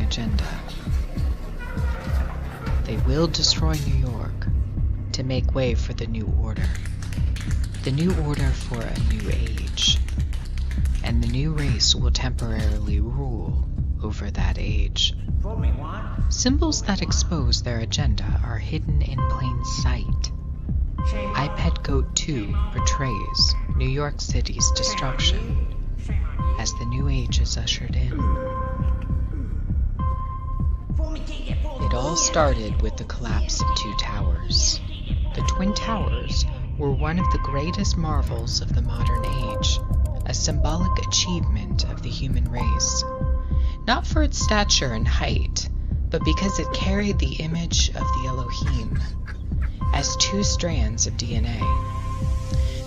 agenda. They will destroy New York to make way for the new order. The new order for a new age. And the new race will temporarily rule over that age. Symbols that expose their agenda are hidden in plain sight. iPad Goat 2 portrays New York City's destruction as the new age is ushered in. It all started with the collapse of two towers. The Twin Towers were one of the greatest marvels of the modern age, a symbolic achievement of the human race. Not for its stature and height, but because it carried the image of the Elohim as two strands of DNA.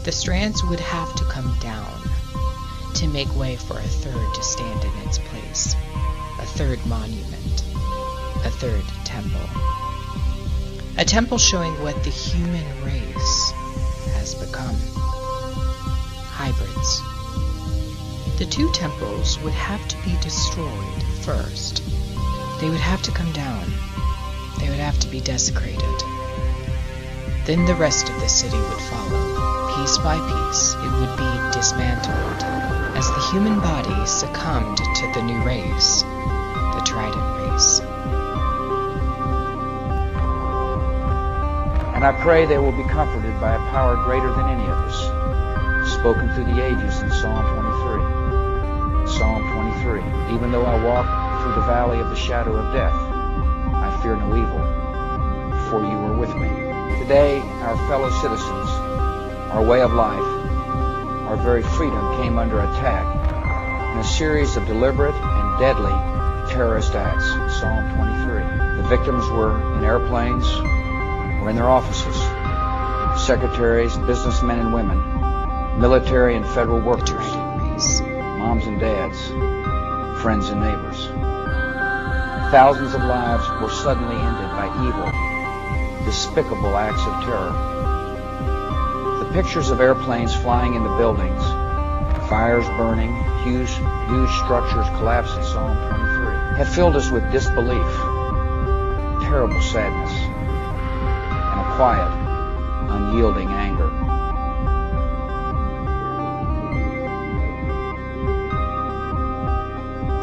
The strands would have to come down to make way for a third to stand in its place, a third monument, a third temple. A temple showing what the human race has become. Hybrids. The two temples would have to be destroyed first. They would have to come down. They would have to be desecrated. Then the rest of the city would follow. Piece by piece, it would be dismantled as the human body succumbed to the new race, the Trident race. And I pray they will be comforted by a power greater than any of us, spoken through the ages in Psalm 23. Psalm 23. Even though I walk through the valley of the shadow of death, I fear no evil, for you are with me. Today, our fellow citizens, our way of life, our very freedom came under attack in a series of deliberate and deadly terrorist acts. Psalm 23. The victims were in airplanes or in their offices. Secretaries, businessmen and women, military and federal workers, moms and dads, friends and neighbors. Thousands of lives were suddenly ended by evil, despicable acts of terror. The pictures of airplanes flying into buildings, fires burning, huge structures collapsing, Psalm 23, have filled us with disbelief, terrible sadness, and a quiet, unyielding anger.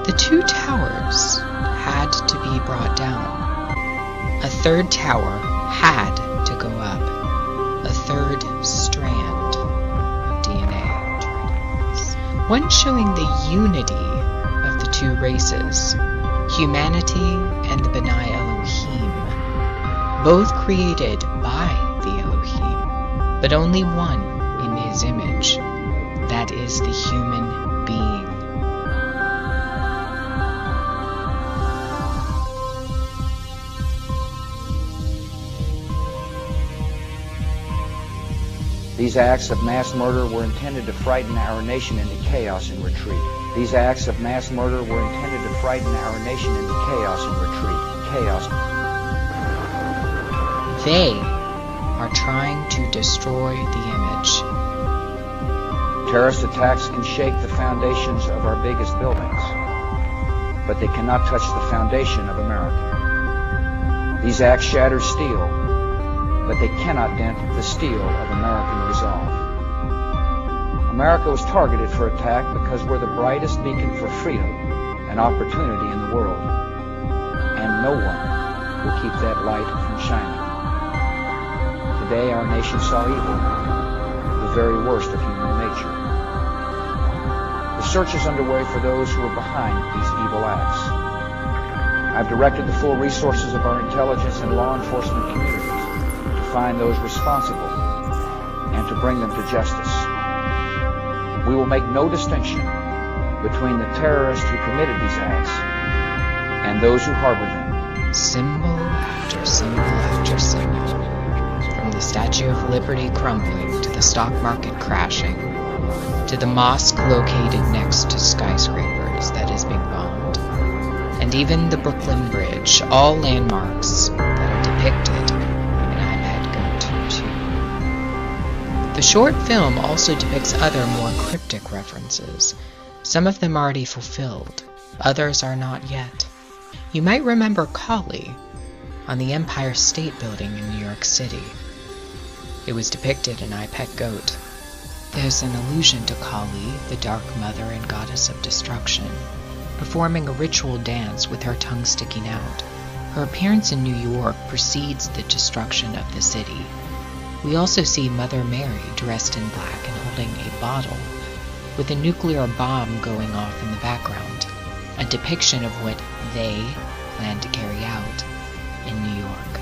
The two towers had to be brought down. A third tower had to go up. A third strand of DNA. One showing the unity of the two races, humanity and the Benai Elohim, both created by the Elohim, but only one in his image. That is the human being. These acts of mass murder were intended to frighten our nation into chaos and retreat. These acts of mass murder were intended to frighten our nation into chaos and retreat. Chaos. They are trying to destroy the image. Terrorist attacks can shake the foundations of our biggest buildings, but they cannot touch the foundation of America. These acts shatter steel, but they cannot dent the steel of American resolve. America was targeted for attack because we're the brightest beacon for freedom and opportunity in the world, and no one will keep that light from shining. Today our nation saw evil, the very worst of human nature. The search is underway for those who are behind these evil acts. I've directed the full resources of our intelligence and law enforcement communities find those responsible and to bring them to justice. We will make no distinction between the terrorists who committed these acts and those who harbor them. Symbol after symbol after symbol, from the Statue of Liberty crumbling to the stock market crashing, to the mosque located next to skyscrapers that is being bombed, and even the Brooklyn Bridge, all landmarks that are depicted. The short film also depicts other more cryptic references. Some of them already fulfilled, others are not yet. You might remember Kali on the Empire State Building in New York City. It was depicted in I Pet Goat. There's an allusion to Kali, the Dark Mother and Goddess of Destruction, performing a ritual dance with her tongue sticking out. Her appearance in New York precedes the destruction of the city. We also see Mother Mary dressed in black and holding a bottle, with a nuclear bomb going off in the background, a depiction of what they plan to carry out in New York.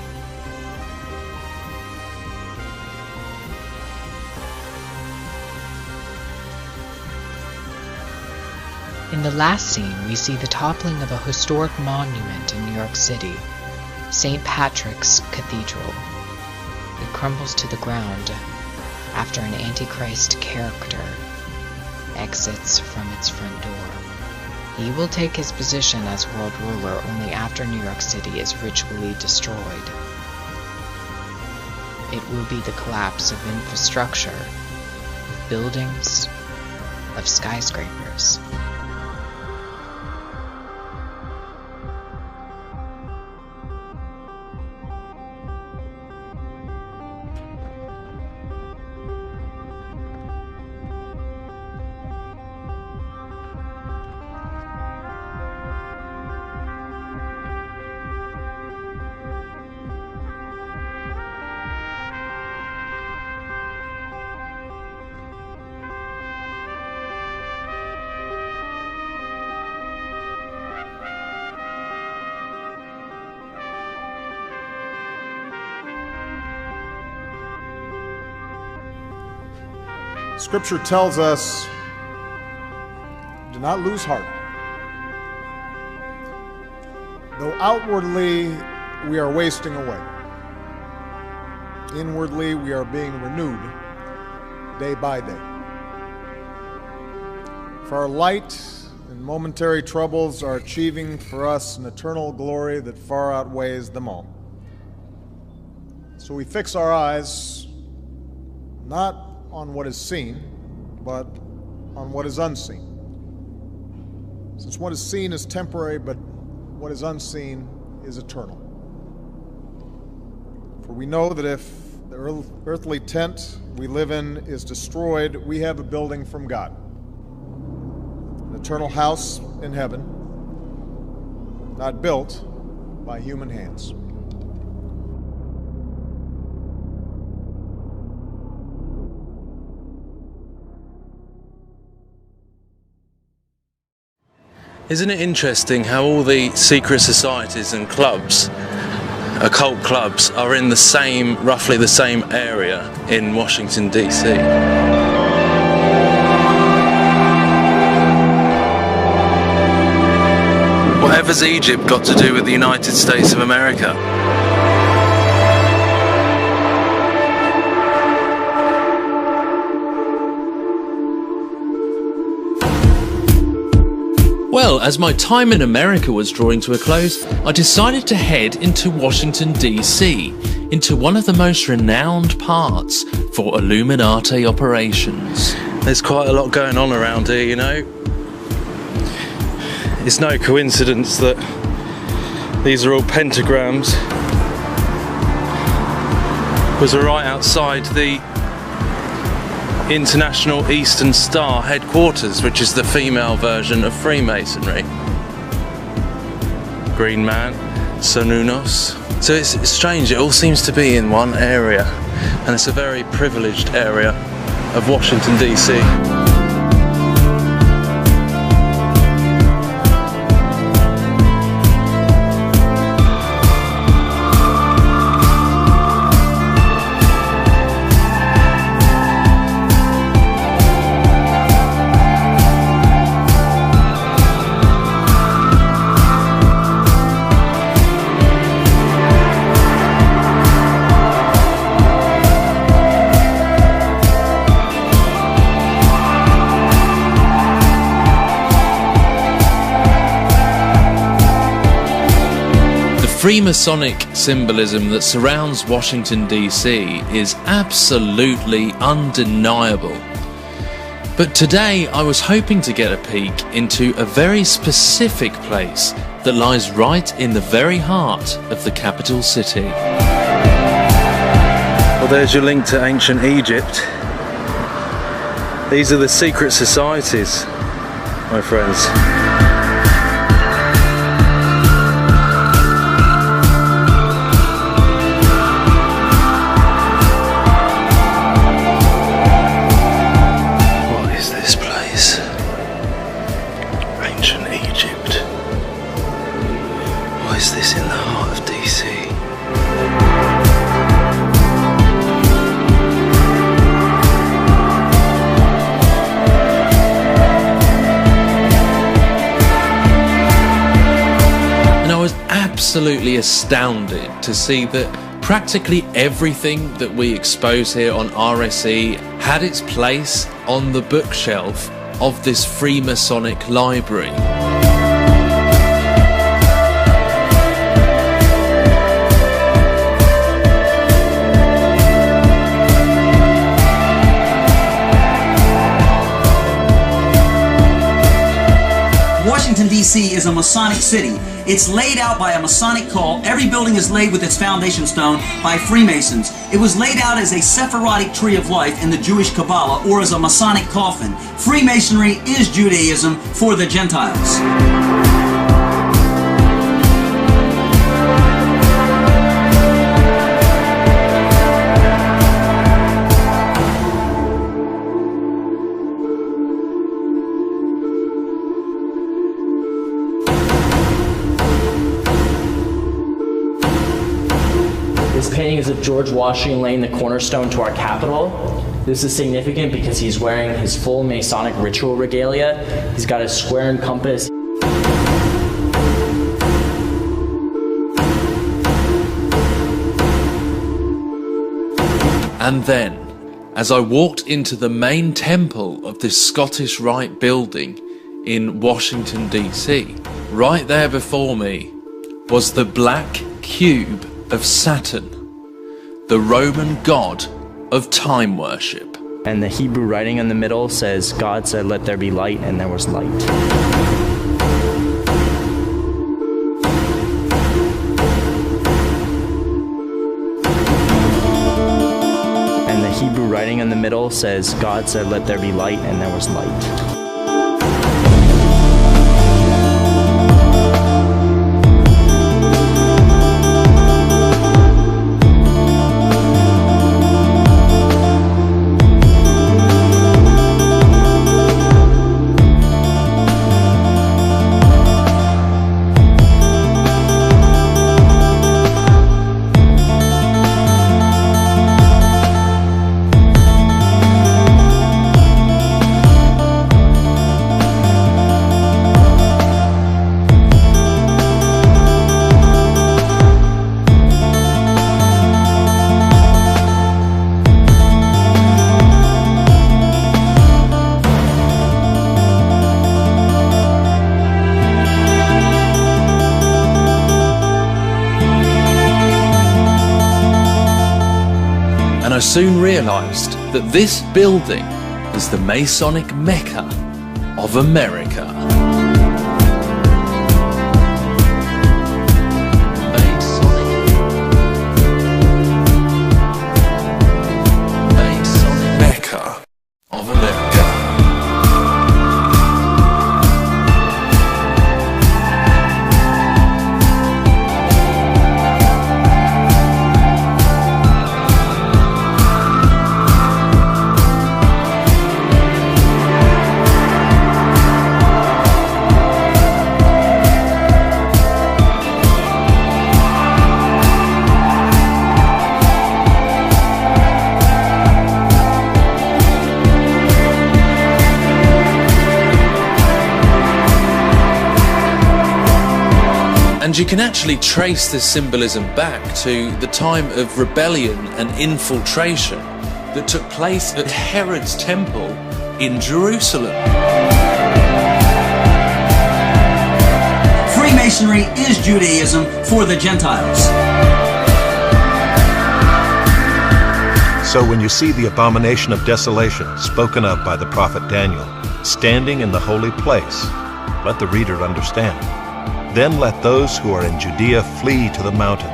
In the last scene, we see the toppling of a historic monument in New York City, St. Patrick's Cathedral. It crumbles to the ground after an Antichrist character exits from its front door. He will take his position as world ruler only after New York City is ritually destroyed. It will be the collapse of infrastructure, of buildings, of skyscrapers. Scripture tells us, do not lose heart. Though outwardly we are wasting away, inwardly we are being renewed day by day. For our light and momentary troubles are achieving for us an eternal glory that far outweighs them all. So we fix our eyes not on what is seen, but on what is unseen. Since what is seen is temporary, but what is unseen is eternal. For we know that if the earthly tent we live in is destroyed, we have a building from God, an eternal house in heaven, not built by human hands. Isn't it interesting how all the secret societies and clubs, occult clubs, are in roughly the same area in Washington, D.C.? Whatever's Egypt got to do with the United States of America? Well, as my time in America was drawing to a close, I decided to head into Washington, D.C., into one of the most renowned parts for Illuminati operations. There's quite a lot going on around here, you know. It's no coincidence that these are all pentagrams, because we're right outside the International Eastern Star headquarters, which is the female version of Freemasonry. Green Man, Sunnunos. So it's strange, it all seems to be in one area, and it's a very privileged area of Washington, D.C. Freemasonic symbolism that surrounds Washington, D.C. is absolutely undeniable. But today I was hoping to get a peek into a very specific place that lies right in the very heart of the capital city. Well, there's your link to ancient Egypt. These are the secret societies, my friends. Absolutely astounded to see that practically everything that we expose here on RSE had its place on the bookshelf of this Freemasonic library. Washington, D.C. is a Masonic city. It's laid out by a Masonic cult. Every building is laid with its foundation stone by Freemasons. It was laid out as a Sephirotic tree of life in the Jewish Kabbalah, or as a Masonic coffin. Freemasonry is Judaism for the Gentiles. This painting is of George Washington laying the cornerstone to our Capitol. This is significant because he's wearing his full Masonic ritual regalia. He's got his square and compass. And then, as I walked into the main temple of this Scottish Rite building in Washington, D.C., right there before me was the black cube of Saturn, the Roman god of time worship. And the Hebrew writing in the middle says, God said, let there be light, and there was light. And the Hebrew writing in the middle says, God said, let there be light, and there was light. I soon realized that this building is the Masonic Mecca of America. Masonic Mecca of America. And you can actually trace this symbolism back to the time of rebellion and infiltration that took place at Herod's temple in Jerusalem. Freemasonry is Judaism for the Gentiles. So when you see the abomination of desolation spoken of by the prophet Daniel standing in the holy place, let the reader understand. Then let those who are in Judea flee to the mountains.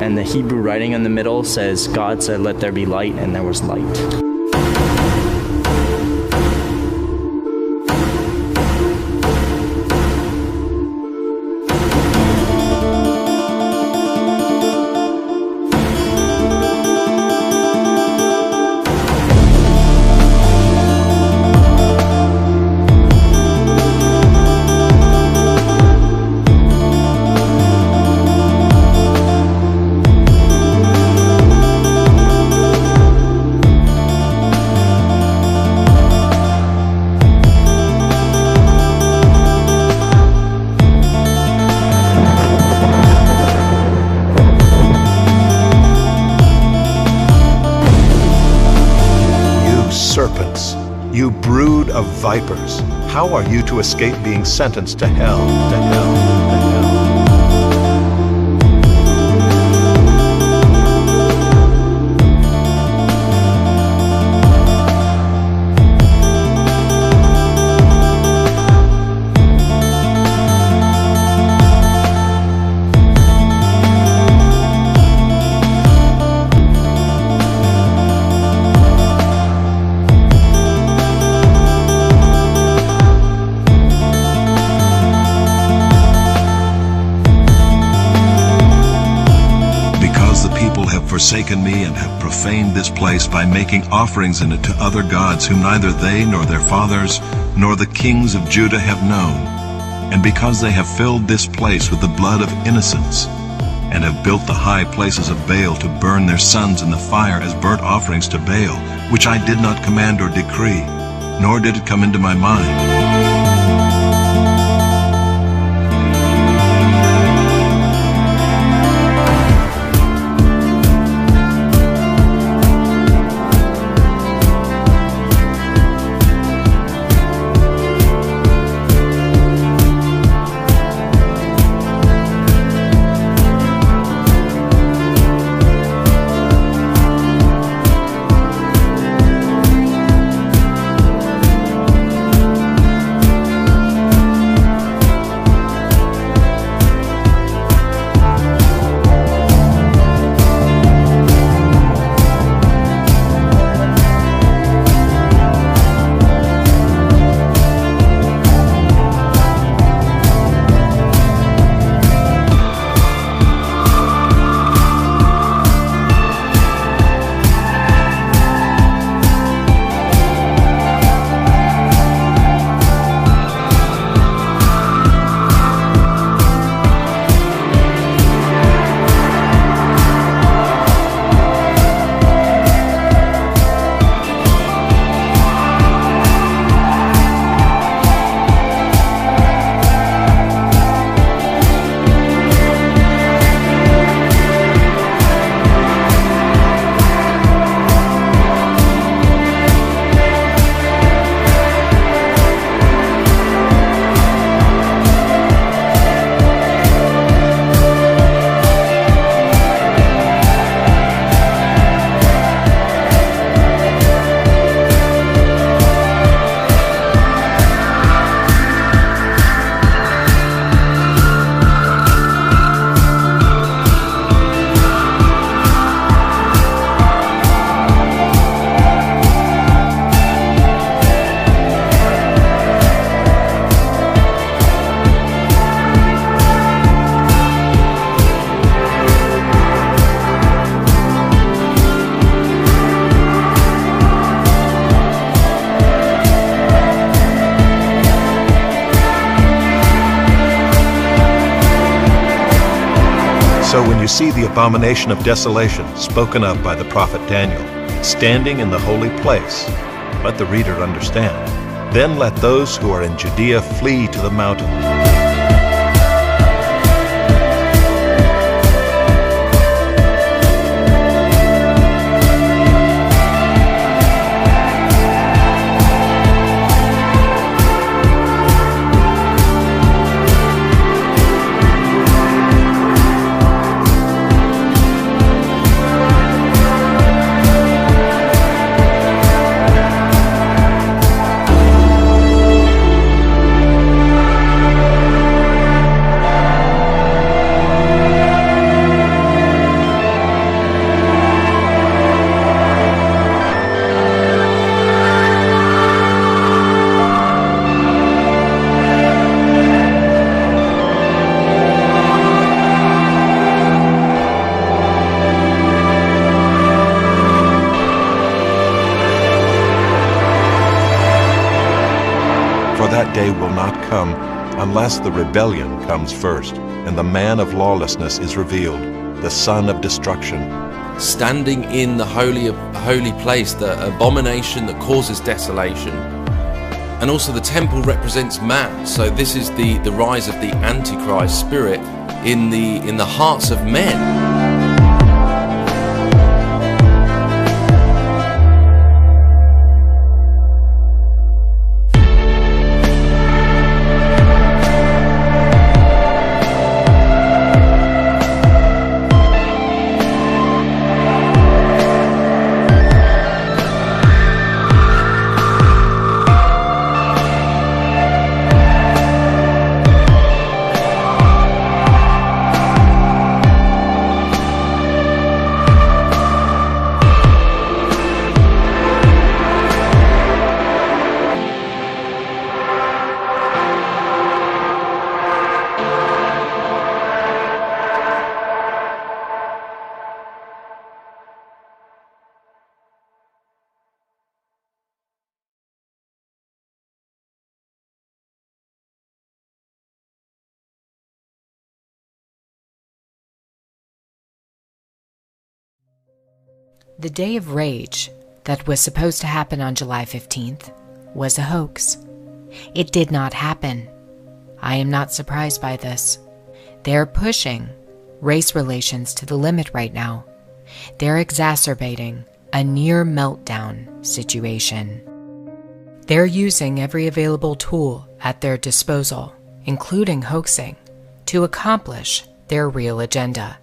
And the Hebrew writing in the middle says, God said, let there be light, and there was light. Serpents, you brood of vipers, how are you to escape being sentenced to hell, to hell, to hell? Forsaken me and have profaned this place by making offerings in it to other gods whom neither they nor their fathers nor the kings of Judah have known. And because they have filled this place with the blood of innocents, and have built the high places of Baal to burn their sons in the fire as burnt offerings to Baal, which I did not command or decree, nor did it come into my mind. When you see the abomination of desolation spoken of by the prophet Daniel, standing in the holy place, let the reader understand. Then let those who are in Judea flee to the mountains. That day will not come unless the rebellion comes first, and the man of lawlessness is revealed, the son of destruction. Standing in the holy place, the abomination that causes desolation. And also the temple represents man, so this is the rise of the Antichrist spirit in the hearts of men. The Day of Rage that was supposed to happen on July 15th was a hoax. It did not happen. I am not surprised by this. They're pushing race relations to the limit right now. They're exacerbating a near meltdown situation. They're using every available tool at their disposal, including hoaxing, to accomplish their real agenda,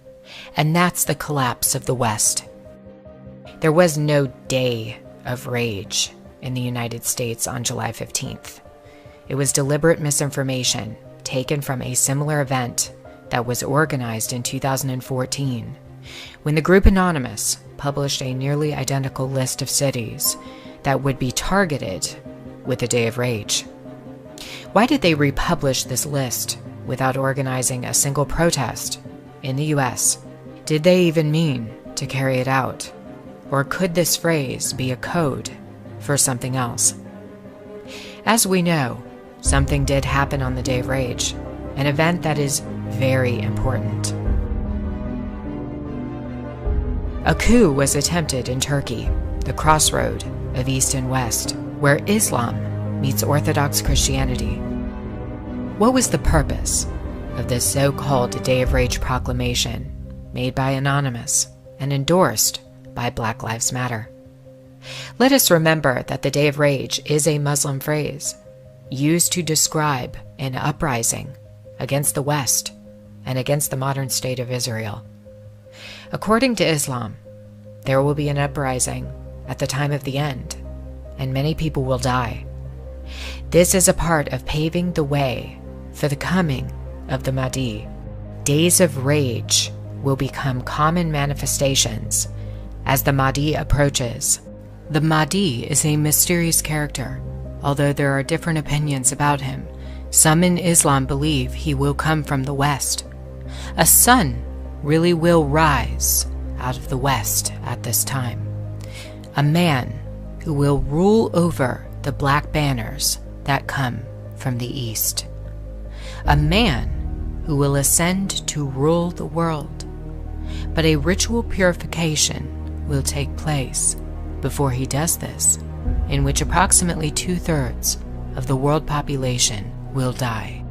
and that's the collapse of the West. There was no day of rage in the United States on July 15th. It was deliberate misinformation taken from a similar event that was organized in 2014, when the group Anonymous published a nearly identical list of cities that would be targeted with a Day of Rage. Why did they republish this list without organizing a single protest in the US? Did they even mean to carry it out? Or could this phrase be a code for something else? As we know, something did happen on the Day of Rage, an event that is very important. A coup was attempted in Turkey, the crossroad of East and West, where Islam meets Orthodox Christianity. What was the purpose of this so-called Day of Rage proclamation made by Anonymous and endorsed by Black Lives Matter? Let us remember that the Day of Rage is a Muslim phrase used to describe an uprising against the West and against the modern state of Israel. According to Islam, there will be an uprising at the time of the end, and many people will die. This is a part of paving the way for the coming of the Mahdi. Days of rage will become common manifestations as the Mahdi approaches. The Mahdi is a mysterious character, although there are different opinions about him. Some in Islam believe he will come from the West. A sun really will rise out of the West at this time. A man who will rule over the black banners that come from the East. A man who will ascend to rule the world. But a ritual purification will take place before he does this, in which approximately 2/3 of the world population will die.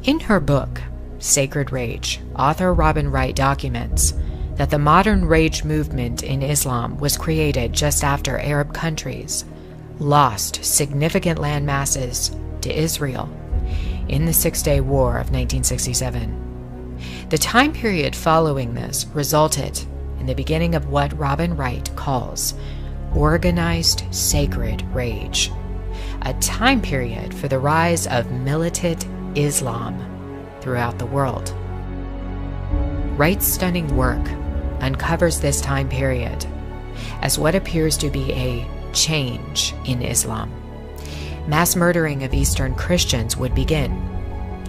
In her book, Sacred Rage, author Robin Wright documents that the modern rage movement in Islam was created just after Arab countries lost significant land masses to Israel in the Six-Day War of 1967. The time period following this resulted in the beginning of what Robin Wright calls organized sacred rage, a time period for the rise of militant Islam throughout the world. Wright's stunning work uncovers this time period as what appears to be a change in Islam. Mass murdering of Eastern Christians would begin,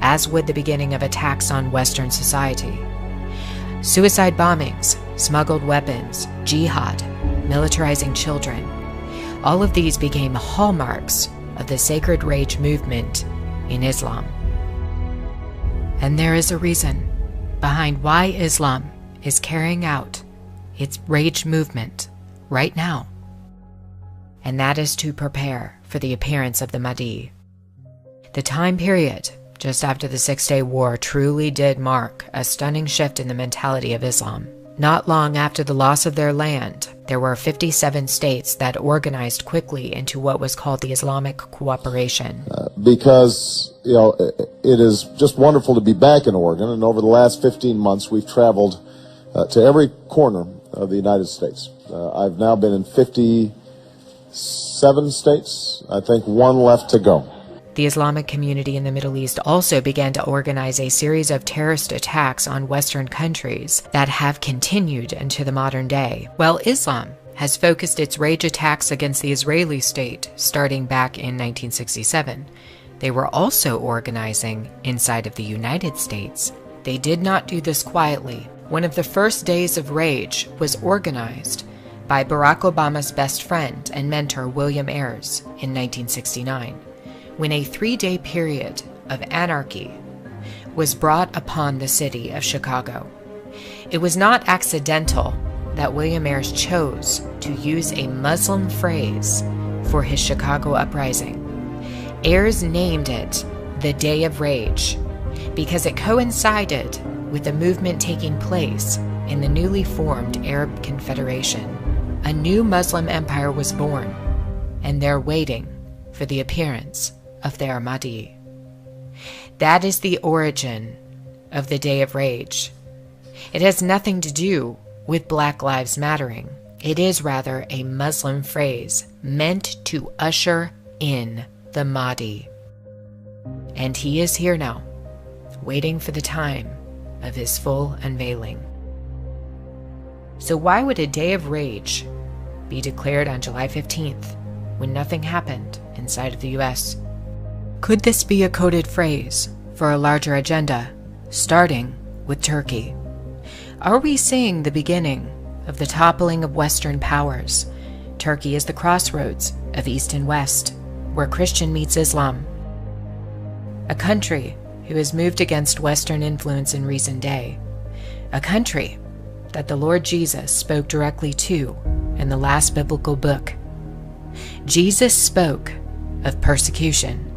as would the beginning of attacks on Western society. Suicide bombings, smuggled weapons, jihad, militarizing children, all of these became hallmarks of the sacred rage movement in Islam. And there is a reason behind why Islam is carrying out its rage movement right now, and that is to prepare for the appearance of the Mahdi. The time period just after the Six-Day War truly did mark a stunning shift in the mentality of Islam. Not long after the loss of their land, there were 57 states that organized quickly into what was called the Islamic Cooperation. Because, it is just wonderful to be back in Oregon, and over the last 15 months we've traveled to every corner of the United States. I've now been in 57 states, I think one left to go. The Islamic community in the Middle East also began to organize a series of terrorist attacks on Western countries that have continued into the modern day. While Islam has focused its rage attacks against the Israeli state starting back in 1967, they were also organizing inside of the United States. They did not do this quietly. One of the first days of rage was organized by Barack Obama's best friend and mentor William Ayers in 1969. When a 3-day period of anarchy was brought upon the city of Chicago. It was not accidental that William Ayers chose to use a Muslim phrase for his Chicago uprising. Ayers named it the Day of Rage because it coincided with the movement taking place in the newly formed Arab Confederation. A new Muslim empire was born, and they're waiting for the appearance of their Mahdi. That is the origin of the Day of Rage. It has nothing to do with Black Lives Mattering. It is rather a Muslim phrase meant to usher in the Mahdi. And he is here now, waiting for the time of his full unveiling. So why would a Day of Rage be declared on July 15th when nothing happened inside of the US? Could this be a coded phrase for a larger agenda, starting with Turkey? Are we seeing the beginning of the toppling of Western powers? Turkey is the crossroads of East and West, where Christian meets Islam. A country who has moved against Western influence in recent day. A country that the Lord Jesus spoke directly to in the last biblical book. Jesus spoke of persecution,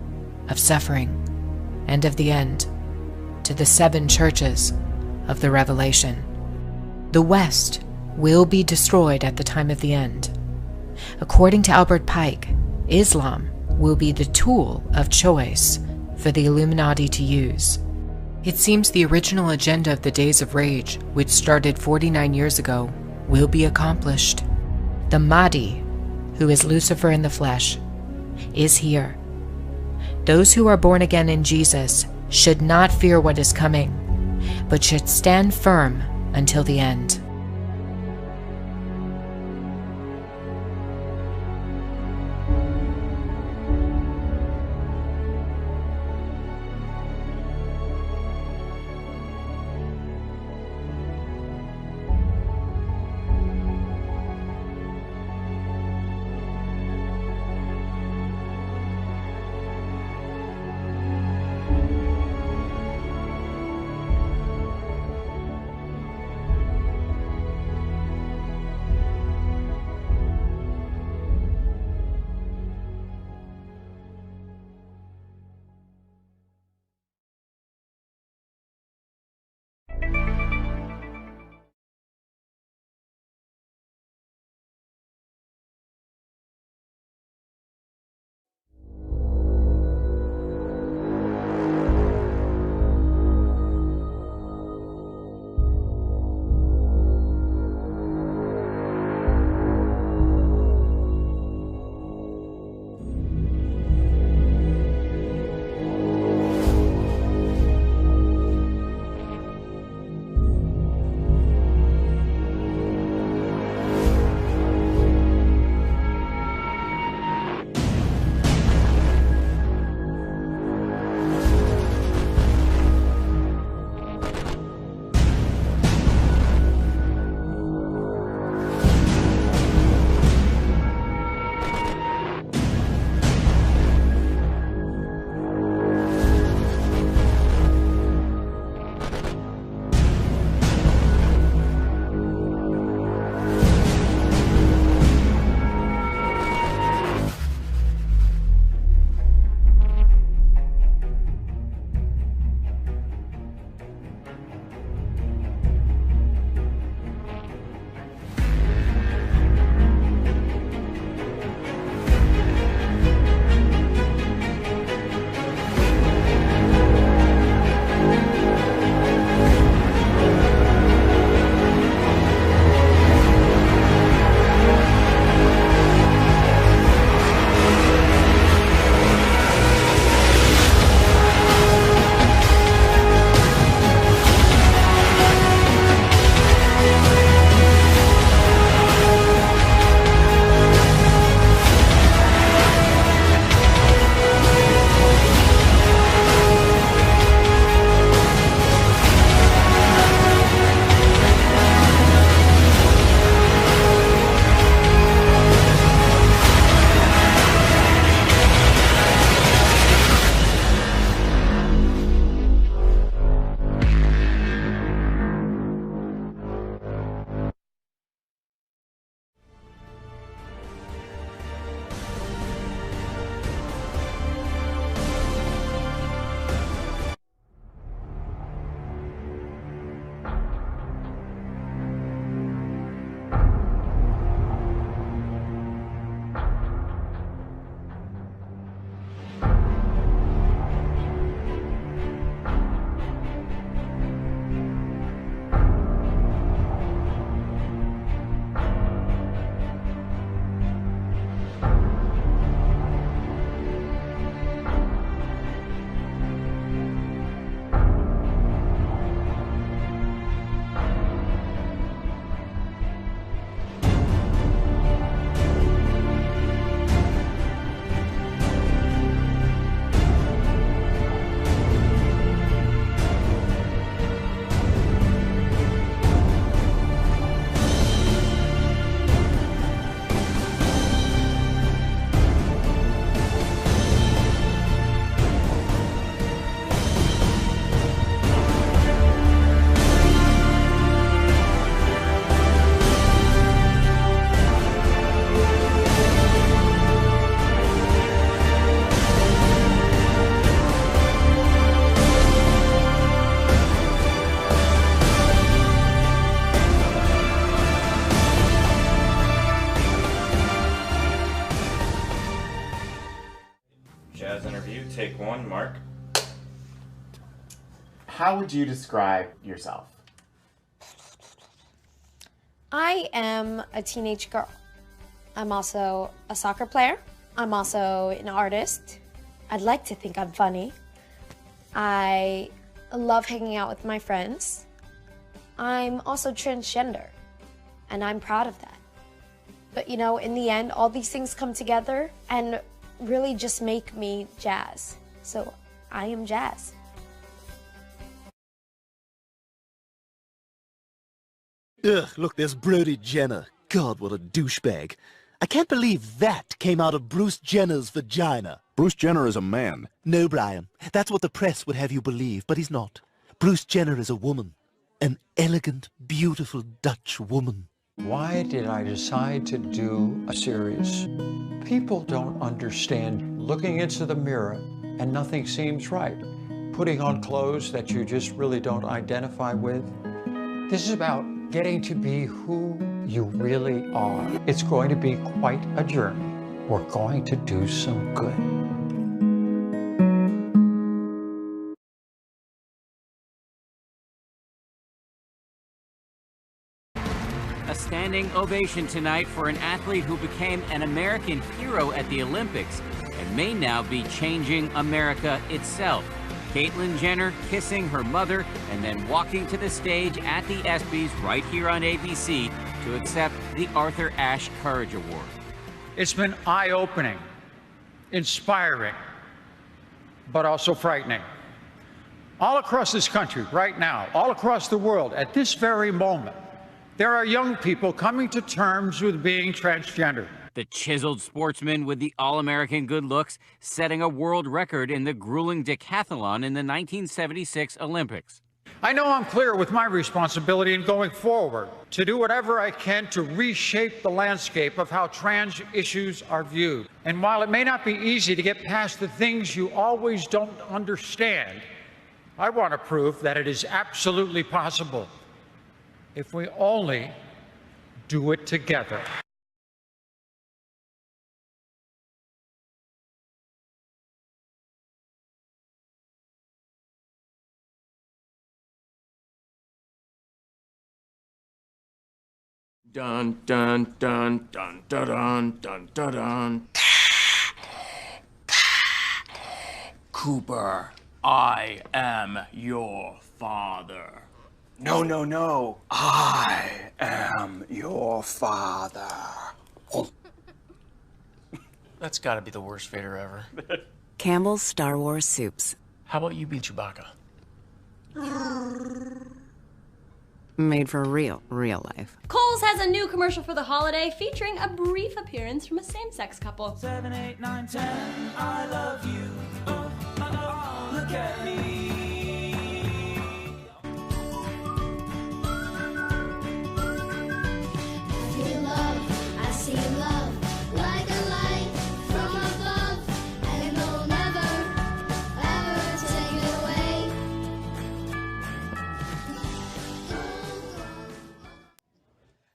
of suffering, and of the end to the 7 churches of the Revelation. The West will be destroyed at the time of the end. According to Albert Pike, Islam will be the tool of choice for the Illuminati to use. It seems the original agenda of the Days of Rage, which started 49 years ago, will be accomplished. The Mahdi, who is Lucifer in the flesh, is here. Those who are born again in Jesus should not fear what is coming, but should stand firm until the end. Take one, Mark. How would you describe yourself? I am a teenage girl. I'm also a soccer player. I'm also an artist. I'd like to think I'm funny. I love hanging out with my friends. I'm also transgender, and I'm proud of that. But you know, in the end, all these things come together and really just make me Jazz. So I am Jazz. Ugh, look, there's Brody Jenner. God, what a douchebag. I can't believe that came out of Bruce Jenner's vagina. Bruce Jenner is a man. No, Brian. That's what the press would have you believe, but he's not. Bruce Jenner is a woman. An elegant, beautiful Dutch woman. Why did I decide to do a series? People don't understand looking into the mirror and nothing seems right. Putting on clothes that you just really don't identify with. This is about getting to be who you really are. It's going to be quite a journey. We're going to do some good. A standing ovation tonight for an athlete who became an American hero at the Olympics and may now be changing America itself. Caitlyn Jenner kissing her mother and then walking to the stage at the ESPYs right here on ABC to accept the Arthur Ashe Courage Award. It's been eye-opening, inspiring, but also frightening. All across this country right now, all across the world at this very moment, there are young people coming to terms with being transgender. The chiseled sportsman with the all-American good looks setting a world record in the grueling decathlon in the 1976 Olympics. I know I'm clear with my responsibility in going forward to do whatever I can to reshape the landscape of how trans issues are viewed. And while it may not be easy to get past the things you always don't understand, I want to prove that it is absolutely possible if we only do it together. Dun dun dun dun dun dun dun dun dun. Cooper, I am your father. No, no, no. I am your father. That's gotta be the worst Vader ever. Campbell's Star Wars Soups. How about you be Chewbacca? Made for real life. Kohl's has a new commercial for the holiday featuring a brief appearance from a same-sex couple. 7, 8, 9, 10, I love you. Oh, oh, oh, look at me. I feel love, I see love, like a light from above, and it will never, ever take it away.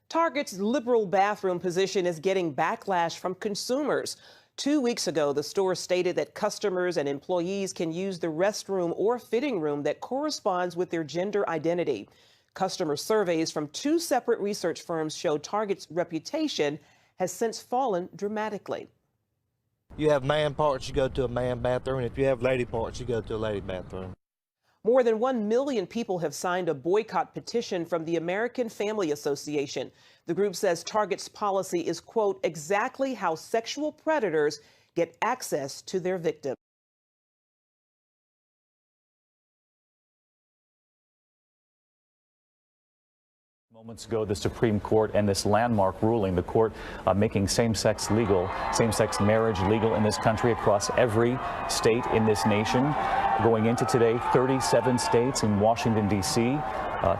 Target's liberal bathroom position is getting backlash from consumers. 2 weeks ago, the store stated that customers and employees can use the restroom or fitting room that corresponds with their gender identity. Customer surveys from 2 separate research firms show Target's reputation has since fallen dramatically. You have man parts, you go to a man bathroom, and if you have lady parts, you go to a lady bathroom. More than 1 million people have signed a boycott petition from the American Family Association. The group says Target's policy is, quote, exactly how sexual predators get access to their victims. Moments ago, the Supreme Court and this landmark ruling, the court making same-sex marriage legal in this country across every state in this nation. Going into today, 37 states in Washington, D.C.,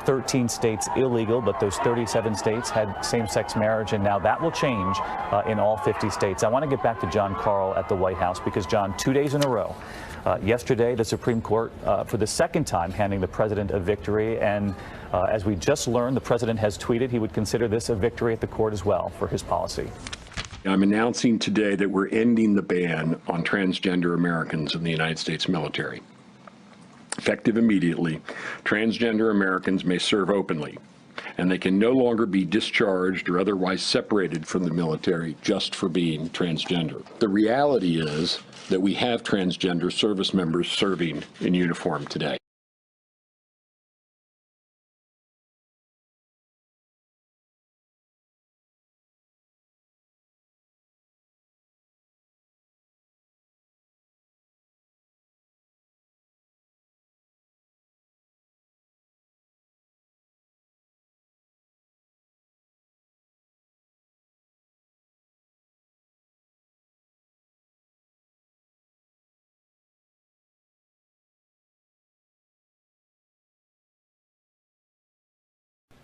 13 states illegal, but those 37 states had same-sex marriage, and now that will change in all 50 states. I want to get back to Jon Karl at the White House because, John, 2 days in a row, yesterday, the Supreme Court, for the second time, handing the president a victory. And as we just learned, the president has tweeted he would consider this a victory at the court as well for his policy. I'm announcing today that we're ending the ban on transgender Americans in the United States military. Effective immediately, transgender Americans may serve openly, and they can no longer be discharged or otherwise separated from the military just for being transgender. The reality is that we have transgender service members serving in uniform today.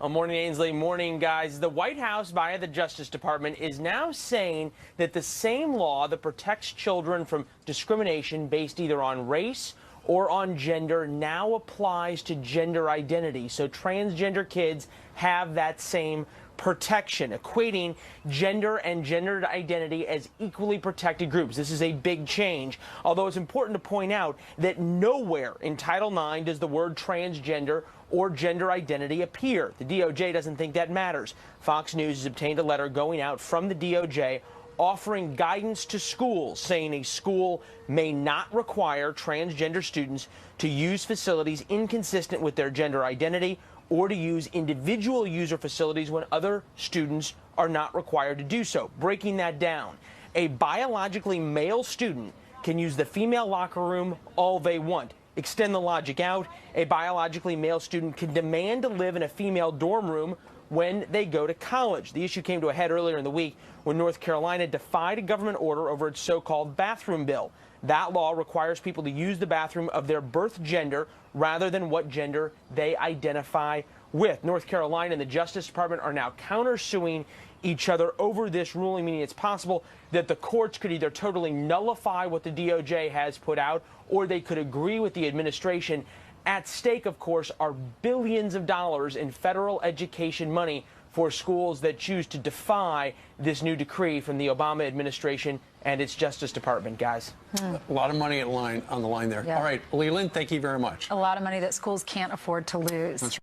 Morning, Ainsley. Morning, guys. The White House, via the Justice Department, is now saying that the same law that protects children from discrimination based either on race or on gender now applies to gender identity. So transgender kids have that same protection, equating gender and gender identity as equally protected groups. This is a big change, although it's important to point out that nowhere in Title IX does the word transgender or gender identity appear. The DOJ doesn't think that matters. Fox News has obtained a letter going out from the DOJ offering guidance to schools, saying a school may not require transgender students to use facilities inconsistent with their gender identity or to use individual user facilities when other students are not required to do so. Breaking that down, a biologically male student can use the female locker room all they want. Extend the logic out, a biologically male student can demand to live in a female dorm room when they go to college. The issue came to a head earlier in the week when North Carolina defied a government order over its so-called bathroom bill. That law requires people to use the bathroom of their birth gender rather than what gender they identify with. North Carolina and the Justice Department are now countersuing each other over this ruling, meaning it's possible that the courts could either totally nullify what the DOJ has put out or they could agree with the administration. At stake, of course, are billions of dollars in federal education money for schools that choose to defy this new decree from the Obama administration and its Justice Department, guys. A lot of money on the line there. Yeah. All right, Leland, thank you very much. A lot of money that schools can't afford to lose. That's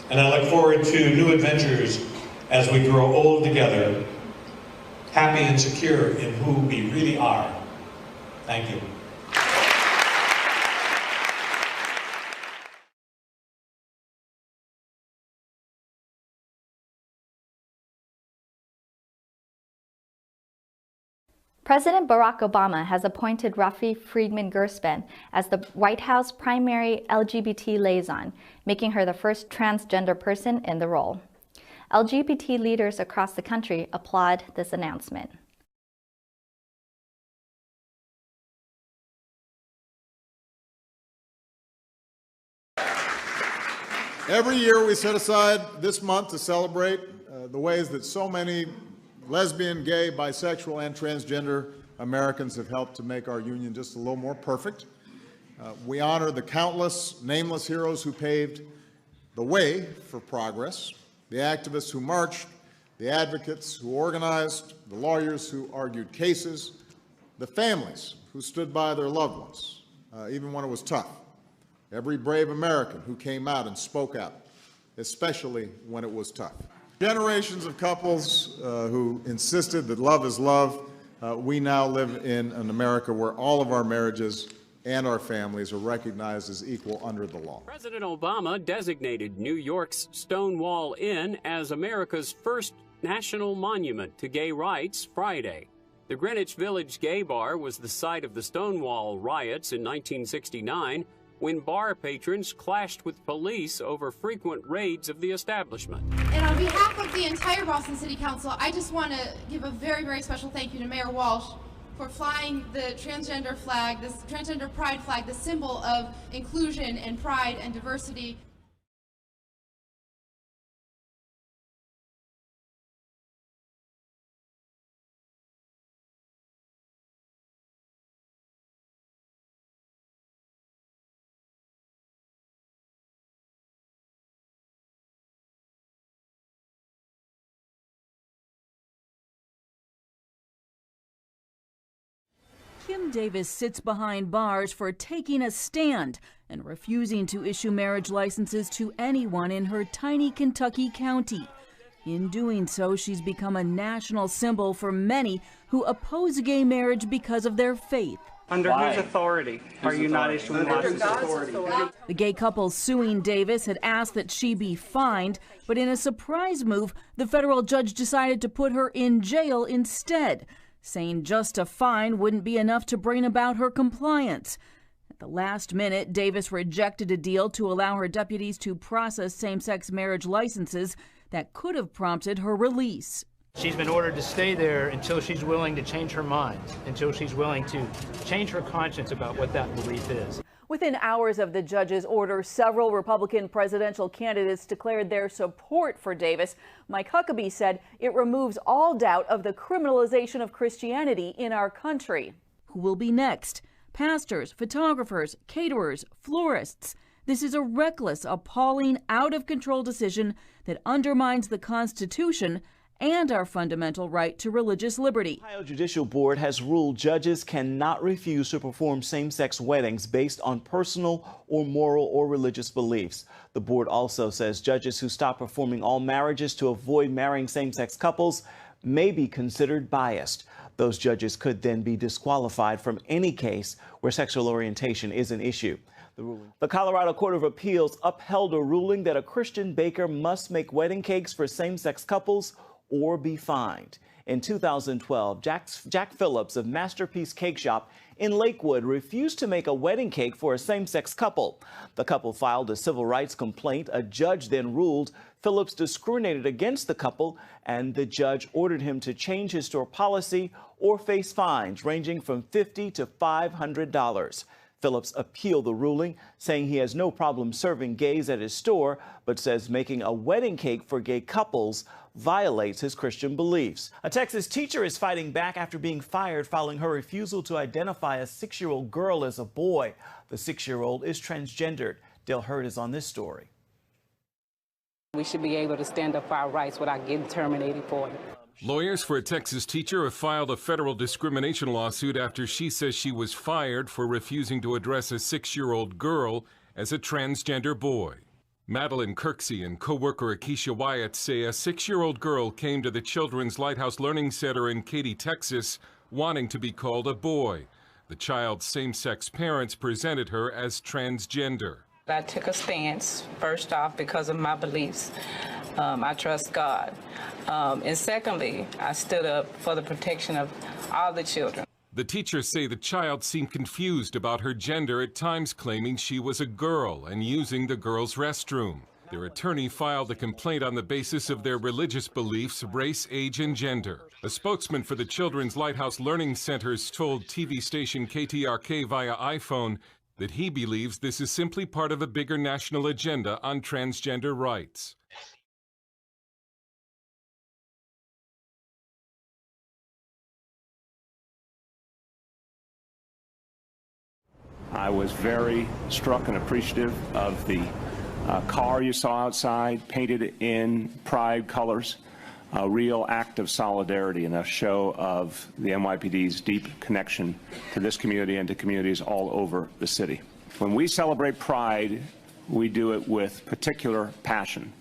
And I look forward to new adventures as we grow old together, happy and secure in who we really are. Thank you. President Barack Obama has appointed Rafi Friedman Gerspan as the White House primary LGBT liaison, making her the first transgender person in the role. LGBT leaders across the country applaud this announcement. Every year we set aside this month to celebrate the ways that so many lesbian, gay, bisexual, and transgender Americans have helped to make our union just a little more perfect. We honor the countless nameless heroes who paved the way for progress, the activists who marched, the advocates who organized, the lawyers who argued cases, the families who stood by their loved ones, even when it was tough. Every brave American who came out and spoke out, especially when it was tough. Generations of couples who insisted that love is love. We now live in an America where all of our marriages and our families are recognized as equal under the law. President Obama designated New York's Stonewall Inn as America's first national monument to gay rights Friday. The Greenwich Village Gay Bar was the site of the Stonewall riots in 1969, when bar patrons clashed with police over frequent raids of the establishment. And on behalf of the entire Boston City Council, I just want to give a very, very special thank you to Mayor Walsh for flying the transgender flag, this transgender pride flag, the symbol of inclusion and pride and diversity. Davis sits behind bars for taking a stand and refusing to issue marriage licenses to anyone in her tiny Kentucky county. In doing so, she's become a national symbol for many who oppose gay marriage because of their faith. Under whose authority are you not issuing licenses? The gay couple suing Davis had asked that she be fined, but in a surprise move, the federal judge decided to put her in jail instead, saying just a fine wouldn't be enough to bring about her compliance. At the last minute, Davis rejected a deal to allow her deputies to process same-sex marriage licenses that could have prompted her release. She's been ordered to stay there until she's willing to change her mind, until she's willing to change her conscience about what that belief is. Within hours of the judge's order, several Republican presidential candidates declared their support for Davis. Mike Huckabee said it removes all doubt of the criminalization of Christianity in our country. Who will be next? Pastors, photographers, caterers, florists. This is a reckless, appalling, out-of-control decision that undermines the Constitution and our fundamental right to religious liberty. The Ohio Judicial Board has ruled judges cannot refuse to perform same-sex weddings based on personal or moral or religious beliefs. The board also says judges who stop performing all marriages to avoid marrying same-sex couples may be considered biased. Those judges could then be disqualified from any case where sexual orientation is an issue. The Colorado Court of Appeals upheld a ruling that a Christian baker must make wedding cakes for same-sex couples or be fined. In 2012, Jack Phillips of Masterpiece Cake Shop in Lakewood refused to make a wedding cake for a same-sex couple. The couple filed a civil rights complaint. A judge then ruled Phillips discriminated against the couple, and the judge ordered him to change his store policy or face fines ranging from $50 to $500. Phillips appealed the ruling, saying he has no problem serving gays at his store, but says making a wedding cake for gay couples violates his Christian beliefs. A Texas teacher is fighting back after being fired following her refusal to identify a 6-year-old girl as a boy. The 6-year-old is transgendered. Dale Hurd is on this story. We should be able to stand up for our rights without getting terminated for it. Lawyers for a Texas teacher have filed a federal discrimination lawsuit after she says she was fired for refusing to address a 6-year-old girl as a transgender boy. Madeline Kirksey and co-worker Akeisha Wyatt say a 6-year-old girl came to the Children's Lighthouse Learning Center in Katy, Texas, wanting to be called a boy. The child's same-sex parents presented her as transgender. I took a stance, first off, because of my beliefs. I trust God. And secondly, I stood up for the protection of all the children. The teachers say the child seemed confused about her gender, at times claiming she was a girl and using the girls' restroom. Their attorney filed a complaint on the basis of their religious beliefs, race, age, and gender. A spokesman for the Children's Lighthouse Learning Centers told TV station KTRK via iPhone that he believes this is simply part of a bigger national agenda on transgender rights. I was very struck and appreciative of the car you saw outside, painted in pride colors, a real act of solidarity and a show of the NYPD's deep connection to this community and to communities all over the city. When we celebrate pride, we do it with particular passion.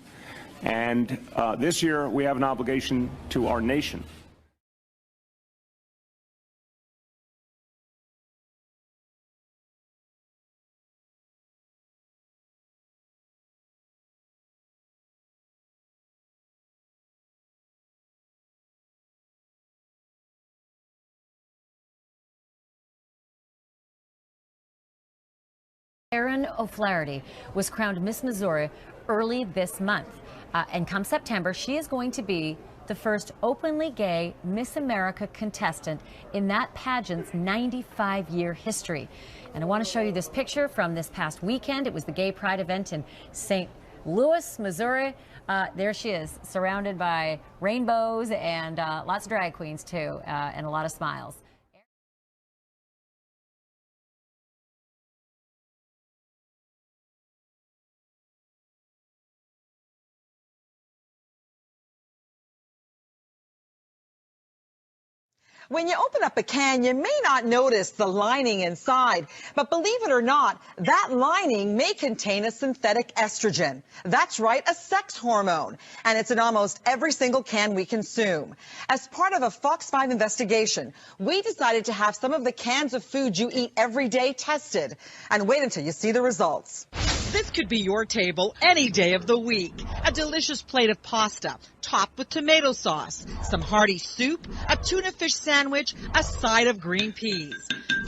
And this year, we have an obligation to our nation. Erin O'Flaherty was crowned Miss Missouri early this month. And come September, she is going to be the first openly gay Miss America contestant in that pageant's 95-year history. And I want to show you this picture from this past weekend. It was the Gay Pride event in St. Louis, Missouri. There she is, surrounded by rainbows and lots of drag queens, too, and a lot of smiles. When you open up a can, you may not notice the lining inside, but believe it or not, that lining may contain a synthetic estrogen. That's right, a sex hormone, and it's in almost every single can we consume. As part of a Fox 5 investigation, we decided to have some of the cans of food you eat every day tested, and wait until you see the results. This could be your table any day of the week. A delicious plate of pasta, topped with tomato sauce, some hearty soup, a tuna fish sandwich, a side of green peas.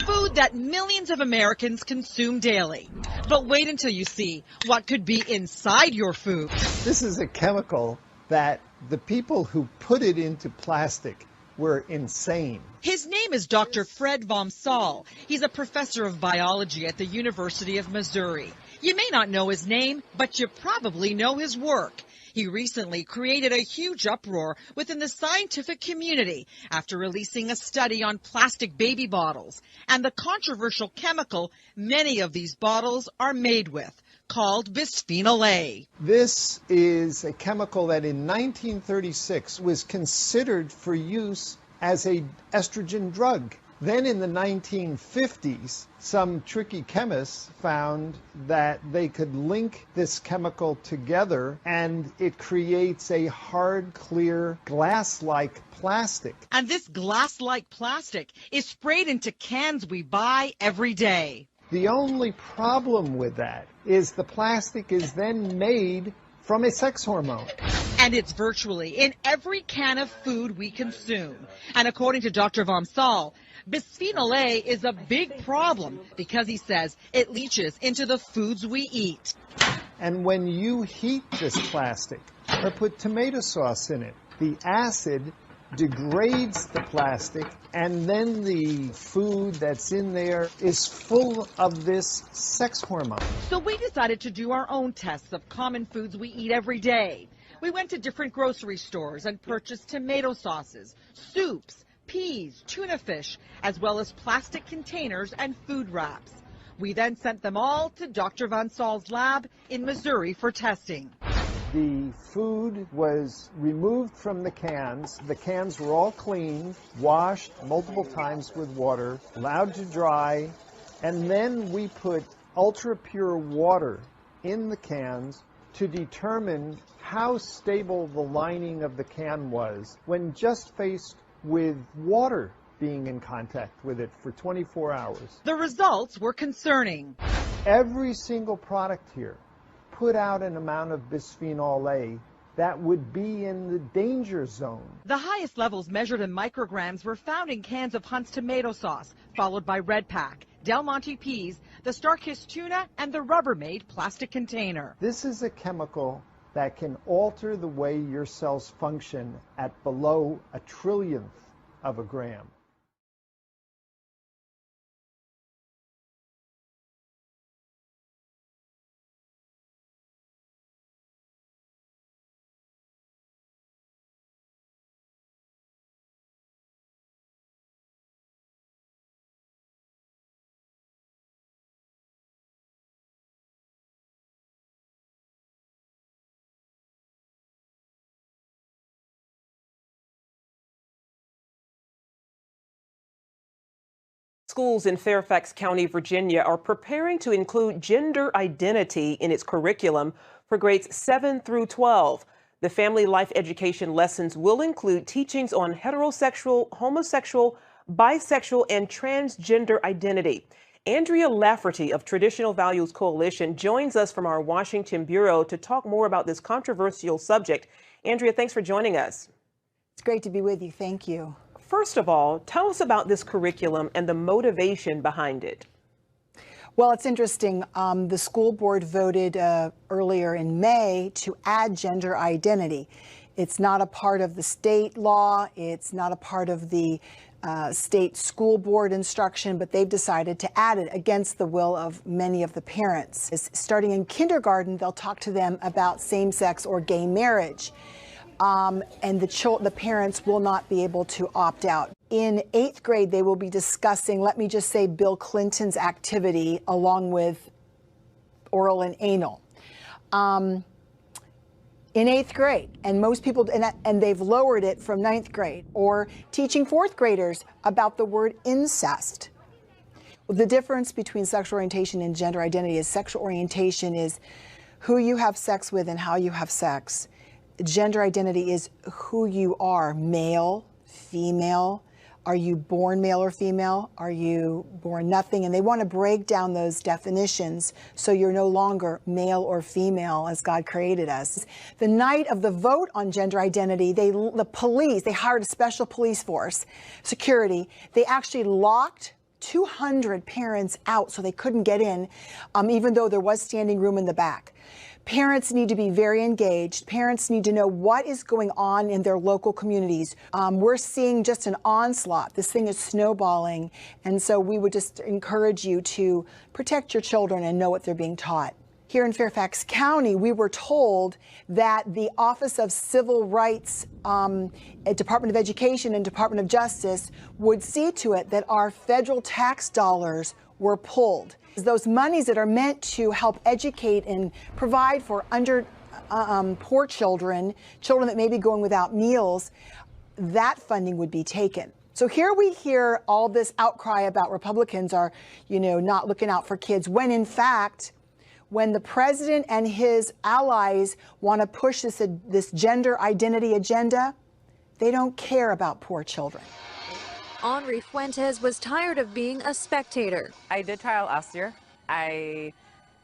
Food that millions of Americans consume daily. But wait until you see what could be inside your food. This is a chemical that the people who put it into plastic were insane. His name is Dr. Fred Vomsaal. He's a professor of biology at the University of Missouri. You may not know his name, but you probably know his work. He recently created a huge uproar within the scientific community after releasing a study on plastic baby bottles and the controversial chemical many of these bottles are made with, called bisphenol A. This is a chemical that in 1936 was considered for use as an estrogen drug. Then in the 1950s, some tricky chemists found that they could link this chemical together and it creates a hard, clear, glass-like plastic. And this glass-like plastic is sprayed into cans we buy every day. The only problem with that is the plastic is then made from a sex hormone. And it's virtually in every can of food we consume. And according to Dr. Vomsaal, bisphenol A is a big problem because he says it leaches into the foods we eat. And when you heat this plastic or put tomato sauce in it, the acid degrades the plastic, and then the food that's in there is full of this sex hormone. So we decided to do our own tests of common foods we eat every day. We went to different grocery stores and purchased tomato sauces, soups, peas, tuna fish, as well as plastic containers and food wraps. We then sent them all to Dr. Vomsaal's lab in Missouri for testing. The food was removed from the cans. The cans were all cleaned, washed multiple times with water, allowed to dry, and then we put ultra pure water in the cans to determine how stable the lining of the can was when just faced with water being in contact with it for 24 hours. The results were concerning. Every single product here put out an amount of bisphenol A that would be in the danger zone. The highest levels measured in micrograms were found in cans of Hunt's tomato sauce, followed by Red Pack, Del Monte peas, the Starkist tuna, and the Rubbermaid plastic container. This is a chemical that can alter the way your cells function at below a trillionth of a gram. Schools in Fairfax County, Virginia are preparing to include gender identity in its curriculum for grades 7 through 12. The family life education lessons will include teachings on heterosexual, homosexual, bisexual, and transgender identity. Andrea Lafferty of Traditional Values Coalition joins us from our Washington bureau to talk more about this controversial subject. Andrea, thanks for joining us. It's great to be with you. Thank you. First of all, tell us about this curriculum and the motivation behind it. Well, it's interesting. The school board voted earlier in May to add gender identity. It's not a part of the state law. It's not a part of the state school board instruction, but they've decided to add it against the will of many of the parents. Starting in kindergarten, they'll talk to them about same-sex or gay marriage. And the parents will not be able to opt out. In 8th grade, they will be discussing, let me just say, Bill Clinton's activity along with oral and anal. in 8th grade, and most people, and they've lowered it from 9th grade, or teaching 4th graders about the word incest. Well, the difference between sexual orientation and gender identity is sexual orientation is who you have sex with and how you have sex. Gender identity is who you are, male, female. Are you born male or female? Are you born nothing? And they want to break down those definitions so you're no longer male or female as God created us. The night of the vote on gender identity, the police, they hired a special police force, security. They actually locked 200 parents out so they couldn't get in, even though there was standing room in the back. Parents need to be very engaged. Parents need to know what is going on in their local communities. We're seeing just an onslaught. This thing is snowballing. And so we would just encourage you to protect your children and know what they're being taught. Here in Fairfax County, we were told that the Office of Civil Rights, Department of Education and Department of Justice would see to it that our federal tax dollars were pulled. Those monies that are meant to help educate and provide for poor children, children that may be going without meals, that funding would be taken. So here we hear all this outcry about Republicans are, not looking out for kids, when in fact, when the president and his allies want to push this gender identity agenda, they don't care about poor children. Henry Fuentes was tired of being a spectator. I did try out last year. I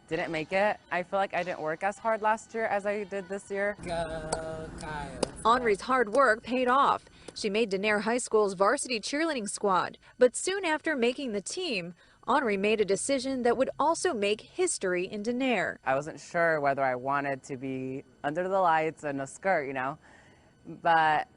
didn't make it. I feel like I didn't work as hard last year as I did this year. Go, Kyle. Henry's hard work paid off. She made Denair High School's varsity cheerleading squad. But soon after making the team, Henry made a decision that would also make history in Denair. I wasn't sure whether I wanted to be under the lights in a skirt, but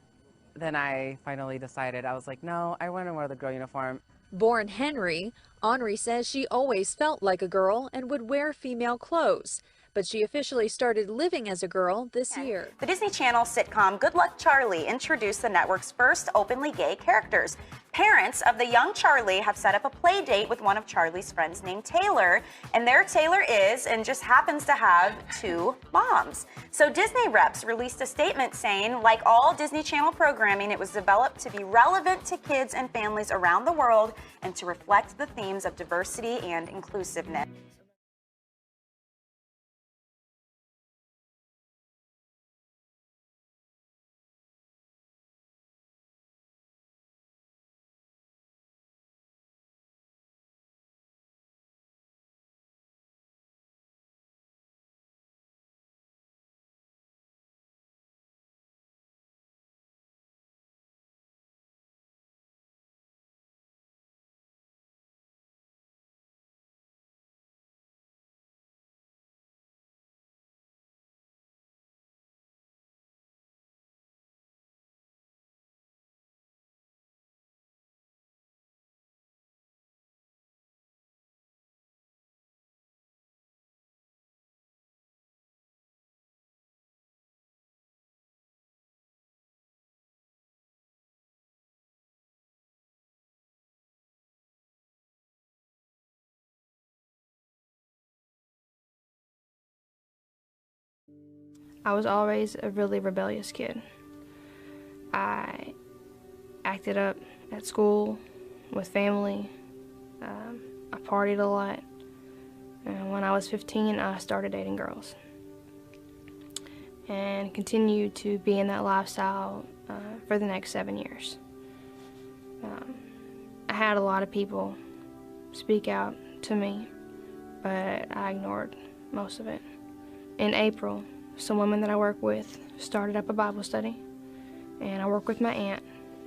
then I finally decided. I was like, no, I want to wear the girl uniform. Born Henry, Henry says she always felt like a girl and would wear female clothes. But she officially started living as a girl this year. The Disney Channel sitcom Good Luck Charlie introduced the network's first openly gay characters. Parents of the young Charlie have set up a play date with one of Charlie's friends named Taylor, and their Taylor is and just happens to have 2 moms. So Disney reps released a statement saying, like all Disney Channel programming, it was developed to be relevant to kids and families around the world and to reflect the themes of diversity and inclusiveness. I was always a really rebellious kid. I acted up at school, with family. I partied a lot. And when I was 15, I started dating girls. And continued to be in that lifestyle for the next 7 years. I had a lot of people speak out to me, but I ignored most of it. In April, some women that I work with started up a Bible study, and I work with my aunt,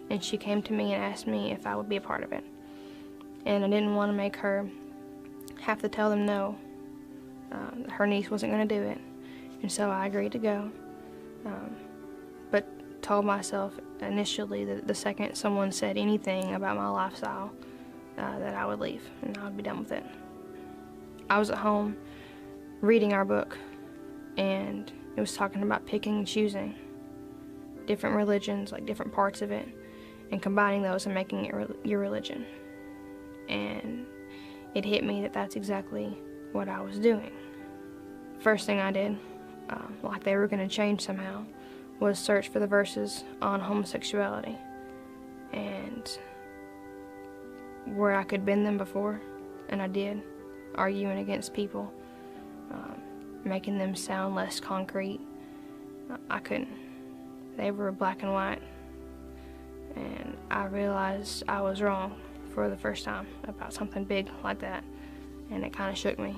and she came to me and asked me if I would be a part of it. And I didn't want to make her have to tell them no. Her niece wasn't going to do it, and so I agreed to go, but told myself initially that the second someone said anything about my lifestyle, that I would leave and I would be done with it. I was at home reading our book, and it was talking about picking and choosing different religions, like different parts of it, and combining those and making it your religion. And it hit me that that's exactly what I was doing. First thing I did like they were going to change somehow, was search for the verses on homosexuality and where I could bend them before, and I did, arguing against people, making them sound less concrete. I couldn't. They were black and white, and I realized I was wrong for the first time about something big like that, and it kind of shook me.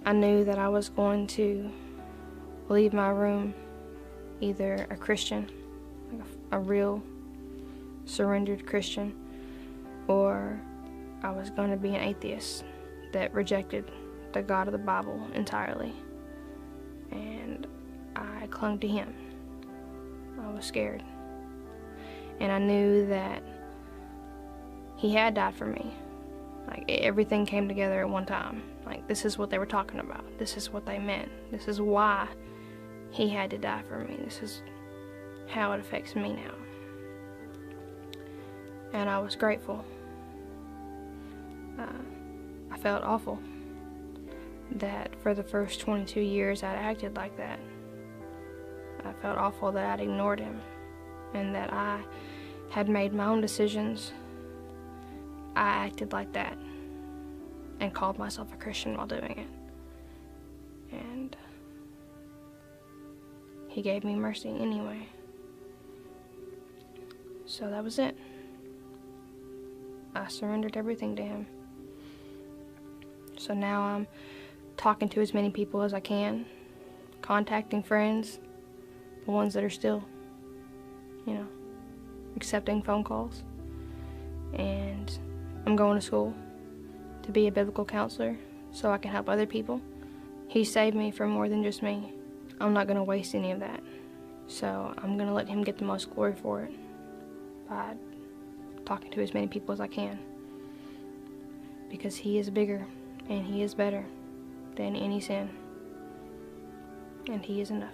I knew that I was going to leave my room either a Christian, like a real surrendered Christian, or I was going to be an atheist that rejected the God of the Bible entirely. And I clung to him. I was scared. And I knew that he had died for me. Like, everything came together at one time. Like, this is what they were talking about. This is what they meant. This is why he had to die for me. This is how it affects me now. And I was grateful. I felt awful that for the first 22 years I'd acted like that. I felt awful that I'd ignored him and that I had made my own decisions. I acted like that and called myself a Christian while doing it. And he gave me mercy anyway. So that was it. I surrendered everything to him. So now I'm talking to as many people as I can, contacting friends, the ones that are still, accepting phone calls. And I'm going to school to be a biblical counselor so I can help other people. He saved me from more than just me. I'm not going to waste any of that. So I'm going to let him get the most glory for it by talking to as many people as I can. Because he is bigger and he is better than any sin. And he is enough.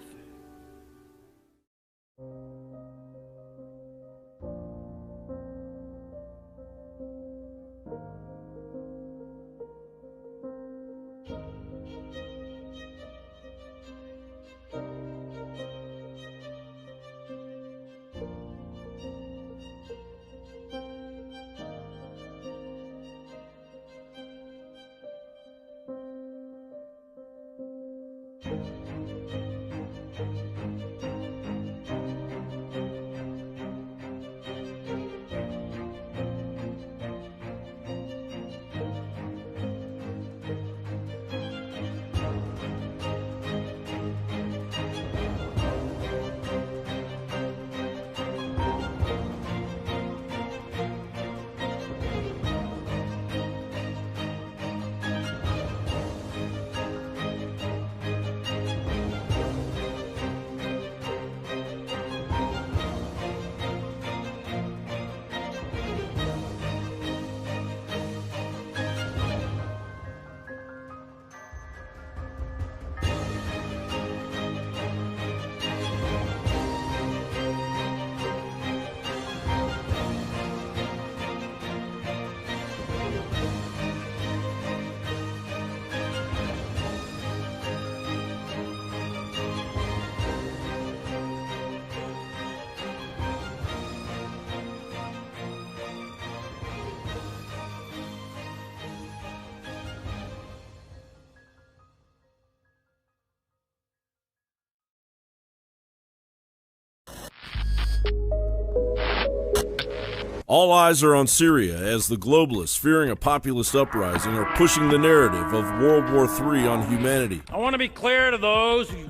All eyes are on Syria as the globalists, fearing a populist uprising, are pushing the narrative of World War III on humanity. I want to be clear to those who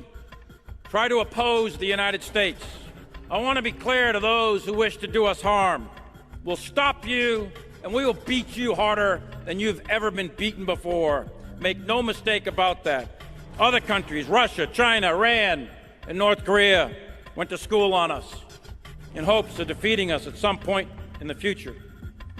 try to oppose the United States. I want to be clear to those who wish to do us harm. We'll stop you, and we will beat you harder than you've ever been beaten before. Make no mistake about that. Other countries, Russia, China, Iran, and North Korea, went to school on us in hopes of defeating us at some point in the future.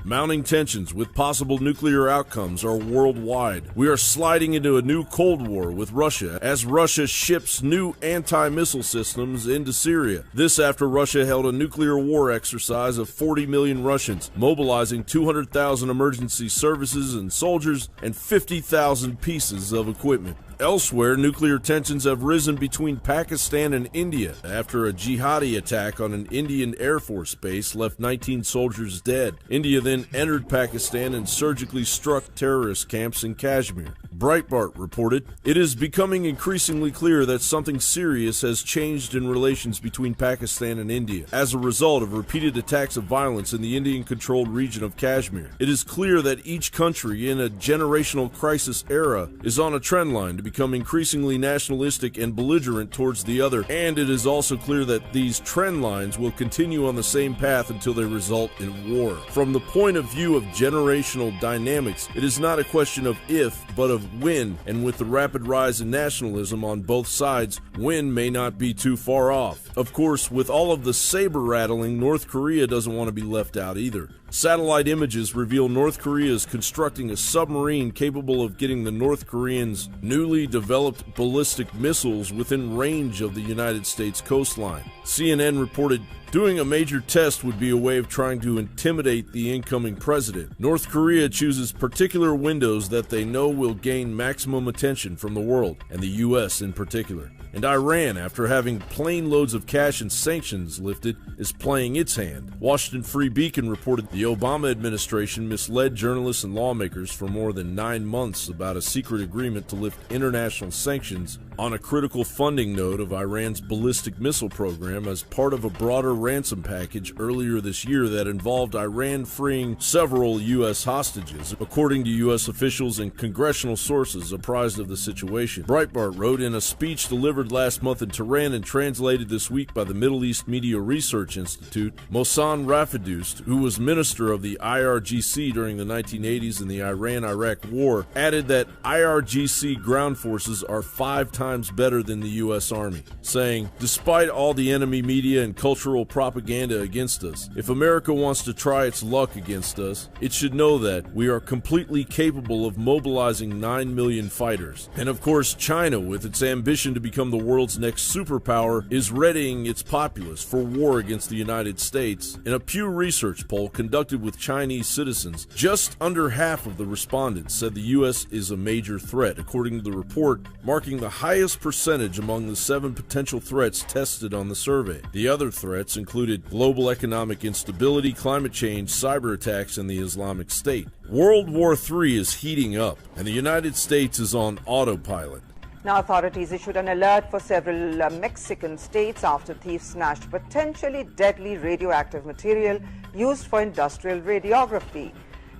Mounting tensions with possible nuclear outcomes are worldwide. We are sliding into a new Cold War with Russia as Russia ships new anti-missile systems into Syria. This after Russia held a nuclear war exercise of 40 million Russians, mobilizing 200,000 emergency services and soldiers and 50,000 pieces of equipment. Elsewhere, nuclear tensions have risen between Pakistan and India after a jihadi attack on an Indian Air Force base left 19 soldiers dead. India then entered Pakistan and surgically struck terrorist camps in Kashmir. Breitbart reported, "It is becoming increasingly clear that something serious has changed in relations between Pakistan and India as a result of repeated attacks of violence in the Indian-controlled region of Kashmir. It is clear that each country in a generational crisis era is on a trend line to become increasingly nationalistic and belligerent towards the other, and it is also clear that these trend lines will continue on the same path until they result in war. From the point of view of generational dynamics, it is not a question of if, but of when, and with the rapid rise in nationalism on both sides, when may not be too far off. Of course, with all of the saber rattling, North Korea doesn't want to be left out either. Satellite images reveal North Korea is constructing a submarine capable of getting the North Koreans' newly developed ballistic missiles within range of the United States coastline. CNN reported, "Doing a major test would be a way of trying to intimidate the incoming president. North Korea chooses particular windows that they know will gain maximum attention from the world, and the U.S. in particular. And Iran, after having plane loads of cash and sanctions lifted, is playing its hand." Washington Free Beacon reported the Obama administration misled journalists and lawmakers for more than 9 months about a secret agreement to lift international sanctions on a critical funding node of Iran's ballistic missile program as part of a broader ransom package earlier this year that involved Iran freeing several U.S. hostages, according to U.S. officials and congressional sources apprised of the situation. Breitbart wrote in a speech delivered last month in Tehran and translated this week by the Middle East Media Research Institute, Mohsen Rafidoust, who was minister of the IRGC during the 1980s in the Iran-Iraq War, added that IRGC ground forces are 5 times better than the U.S. Army, saying, "Despite all the enemy media and cultural propaganda against us, if America wants to try its luck against us, it should know that we are completely capable of mobilizing 9 million fighters." And of course, China, with its ambition to become the world's next superpower, is readying its populace for war against the United States. In a Pew Research poll conducted with Chinese citizens, just under half of the respondents said the U.S. is a major threat, according to the report, marking the highest percentage among the 7 potential threats tested on the survey. The other threats included global economic instability, climate change, cyber attacks, and the Islamic State. World War III is heating up, and the United States is on autopilot. Now, authorities issued an alert for several Mexican states after thieves snatched potentially deadly radioactive material used for industrial radiography.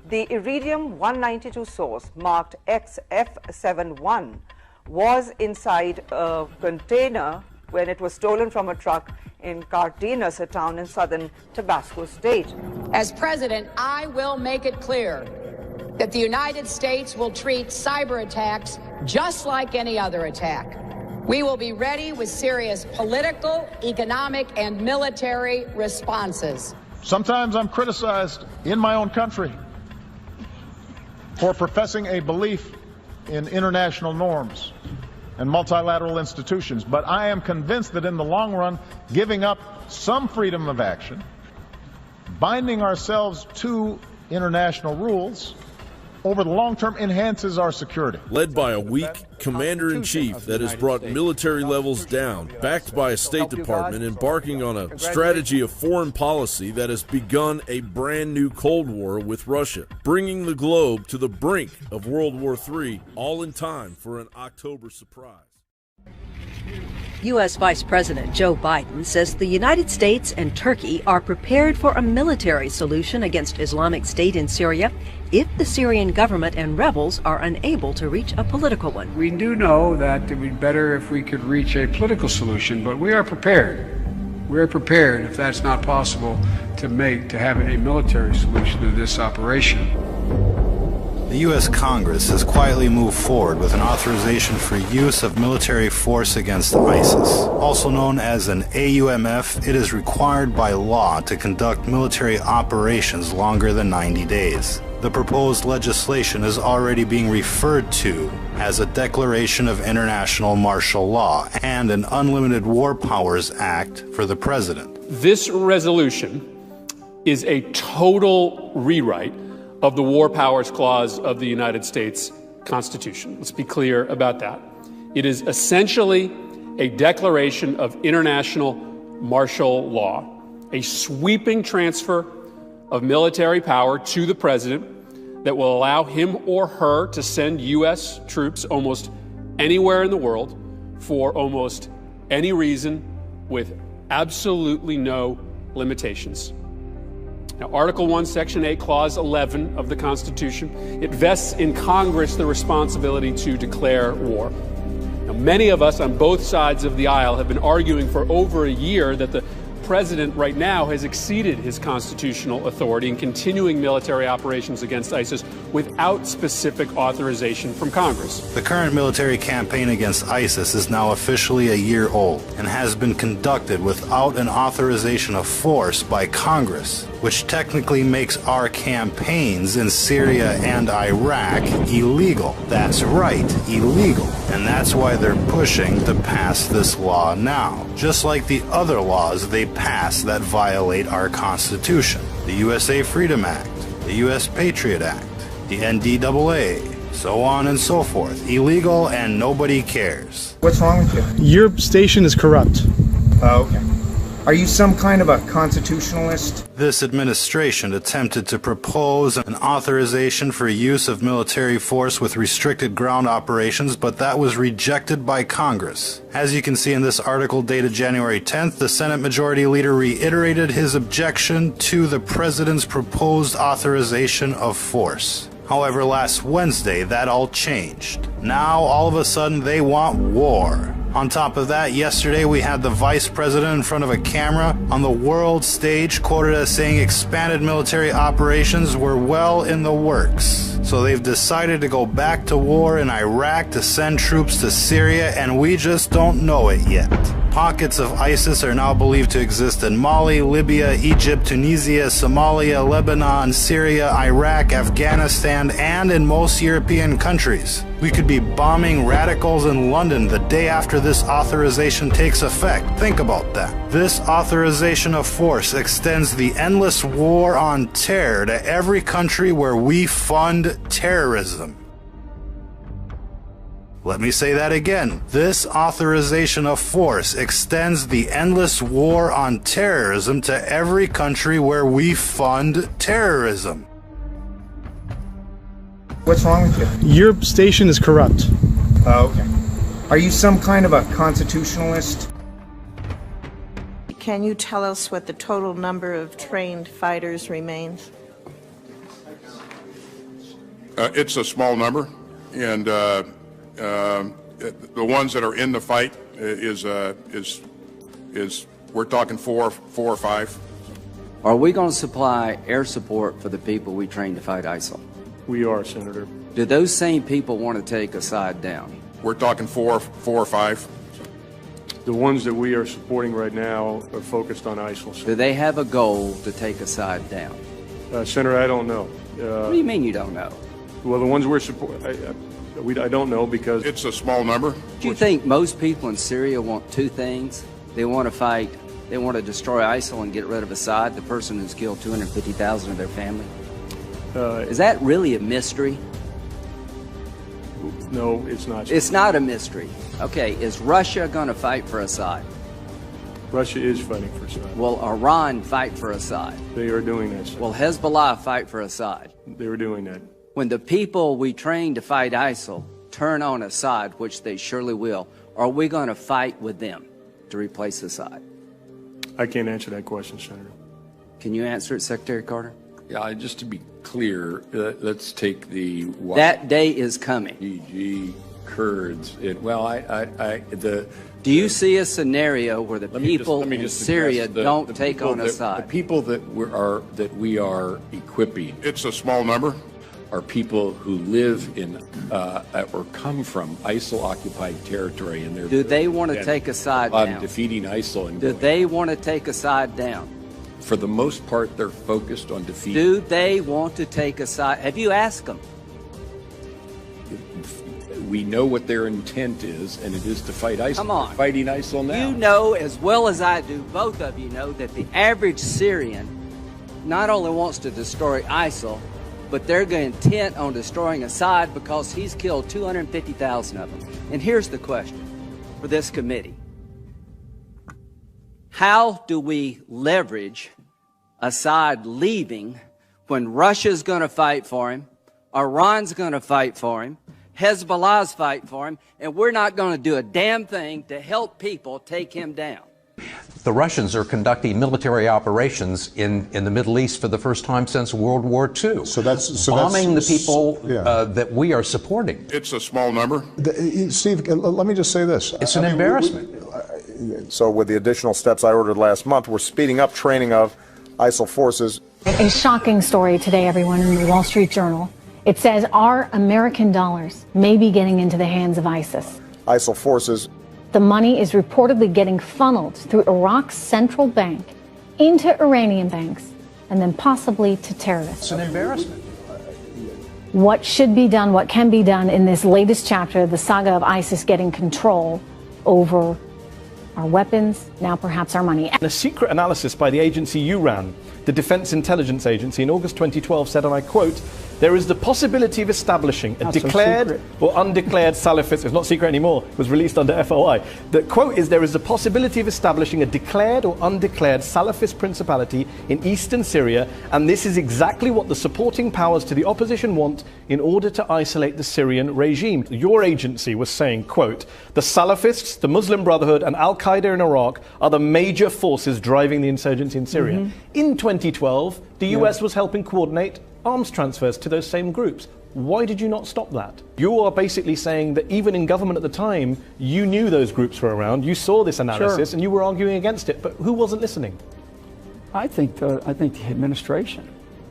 The Iridium-192 source, marked XF71, was inside a container when it was stolen from a truck in Cardenas, a town in southern Tabasco state. As president, I will make it clear that the United States will treat cyber attacks just like any other attack. We will be ready with serious political, economic, and military responses. Sometimes I'm criticized in my own country for professing a belief in international norms and multilateral institutions, but I am convinced that in the long run, giving up some freedom of action, binding ourselves to international rules, over the long term enhances our security. Led by a weak commander-in-chief that has brought military levels down, backed by a State Department embarking on a strategy of foreign policy that has begun a brand new Cold War with Russia, bringing the globe to the brink of World War III, all in time for an October surprise. U.S. Vice President Joe Biden says the United States and Turkey are prepared for a military solution against Islamic State in Syria if the Syrian government and rebels are unable to reach a political one. We do know that it would be better if we could reach a political solution, but we are prepared. We're prepared, if that's not possible, to have a military solution to this operation. The U.S. Congress has quietly moved forward with an authorization for use of military force against ISIS. Also known as an AUMF, it is required by law to conduct military operations longer than 90 days. The proposed legislation is already being referred to as a declaration of international martial law and an Unlimited War Powers Act for the president. This resolution is a total rewrite of the War Powers Clause of the United States Constitution. Let's be clear about that. It is essentially a declaration of international martial law, a sweeping transfer of military power to the president that will allow him or her to send U.S. troops almost anywhere in the world for almost any reason with absolutely no limitations. Now, Article 1, Section 8, Clause 11 of the Constitution, it vests in Congress the responsibility to declare war. Now, many of us on both sides of the aisle have been arguing for over a year that the president right now has exceeded his constitutional authority in continuing military operations against ISIS without specific authorization from Congress. The current military campaign against ISIS is now officially a year old and has been conducted without an authorization of force by Congress, which technically makes our campaigns in Syria and Iraq illegal. That's right, illegal. And that's why they're pushing to pass this law now, just like the other laws they pass that violate our Constitution. The USA Freedom Act, the US Patriot Act, the NDAA, so on and so forth. Illegal and nobody cares. What's wrong with you? Your station is corrupt. Oh, okay. Are you some kind of a constitutionalist? This administration attempted to propose an authorization for use of military force with restricted ground operations, but that was rejected by Congress. As you can see in this article dated January 10th, the Senate Majority Leader reiterated his objection to the President's proposed authorization of force. However, last Wednesday, that all changed. Now, all of a sudden, they want war. On top of that, yesterday we had the Vice President in front of a camera on the world stage quoted as saying expanded military operations were well in the works. So they've decided to go back to war in Iraq to send troops to Syria, and we just don't know it yet. Pockets of ISIS are now believed to exist in Mali, Libya, Egypt, Tunisia, Somalia, Lebanon, Syria, Iraq, Afghanistan, and in most European countries. We could be bombing radicals in London the day after this authorization takes effect. Think about that. This authorization of force extends the endless war on terror to every country where we fund terrorism. Let me say that again. This authorization of force extends the endless war on terrorism to every country where we fund terrorism. What's wrong with you? Your station is corrupt. Oh, okay. Are you some kind of a constitutionalist? Can you tell us what the total number of trained fighters remains? It's a small number, and the ones that are in the fight is we're talking four or five. Are we going to supply air support for the people we train to fight ISIL? We are, Senator. Do those same people want to take a side down? We're talking four or five. The ones that we are supporting right now are focused on ISIL. Do they have a goal to take a side down? Senator, I don't know. What do you mean you don't know? Well, the ones we're supporting, I don't know because it's a small number. Do you think most people in Syria want two things? They want to fight, they want to destroy ISIL and get rid of Assad, the person who's killed 250,000 of their family? Is that really a mystery? No, it's not. It's not a mystery. Okay, is Russia going to fight for Assad? Russia is fighting for Assad. Will Iran fight for Assad? They are doing that, sir. Will Hezbollah fight for Assad? They were doing that. When the people we train to fight ISIL turn on Assad, which they surely will, are we going to fight with them to replace Assad? I can't answer that question, Senator. Can you answer it, Secretary Carter? Yeah, just to be clear, let's take the... That day is coming. YPG, Kurds, Do you see a scenario where the people in Syria don't take on Assad? The people that we are equipping... It's a small number. Are people who live in or come from ISIL-occupied territory, and do they want to take Assad down? Defeating ISIL, and do they want to take Assad down? For the most part, they're focused on defeating. Do they want to take Assad? Have you asked them? We know what their intent is, and it is to fight ISIL. Come on. They're fighting ISIL now. You know as well as I do, both of you know, that the average Syrian not only wants to destroy ISIL, but they're intent on destroying Assad because he's killed 250,000 of them. And here's the question for this committee. How do we leverage Assad leaving when Russia's going to fight for him, Iran's going to fight for him, Hezbollah's fight for him, and we're not going to do a damn thing to help people take him down? The Russians are conducting military operations in the Middle East for the first time since World War II. Bombing the people that we are supporting. It's a small number. Steve, let me just say this. It's an embarrassment. So with the additional steps I ordered last month, we're speeding up training of ISIL forces. A shocking story today, everyone, in the Wall Street Journal. It says our American dollars may be getting into the hands of ISIS. ISIL forces. The money is reportedly getting funneled through Iraq's central bank into Iranian banks and then possibly to terrorists. It's an embarrassment. What should be done, what can be done in this latest chapter of the saga of ISIS getting control over our weapons, now perhaps our money. A secret analysis by the agency you ran, the Defense Intelligence Agency, in August 2012 said, and I quote, "There is the possibility of establishing a declared or undeclared Salafist," it's not secret anymore, it was released under FOI. The quote is, "There is the possibility of establishing a declared or undeclared Salafist principality in eastern Syria, and this is exactly what the supporting powers to the opposition want in order to isolate the Syrian regime." Your agency was saying, quote, "The Salafists, the Muslim Brotherhood, and Al-Qaeda in Iraq are the major forces driving the insurgency in Syria." In 2012, the US was helping coordinate arms transfers to those same groups. Why did you not stop that? You are basically saying that even in government at the time, you knew those groups were around, you saw this analysis, and you were arguing against it, but who wasn't listening? I think the administration.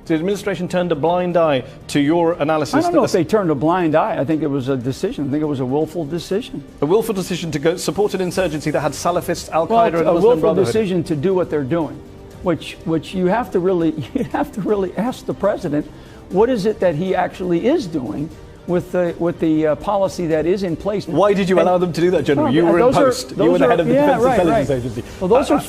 The administration turned a blind eye to your analysis. I don't know if they turned a blind eye. I think it was a decision. I think it was a willful decision. A willful decision to go support an insurgency that had Salafists, Al-Qaeda, and the Muslim Brotherhood. A willful Brotherhood. decision to do what they're doing, which you have to really ask the president, what is it that he actually is doing with the policy that is in place? Why did you allow them to do that, General? You were in post. You were the head of the Defense Intelligence Agency. Well, those are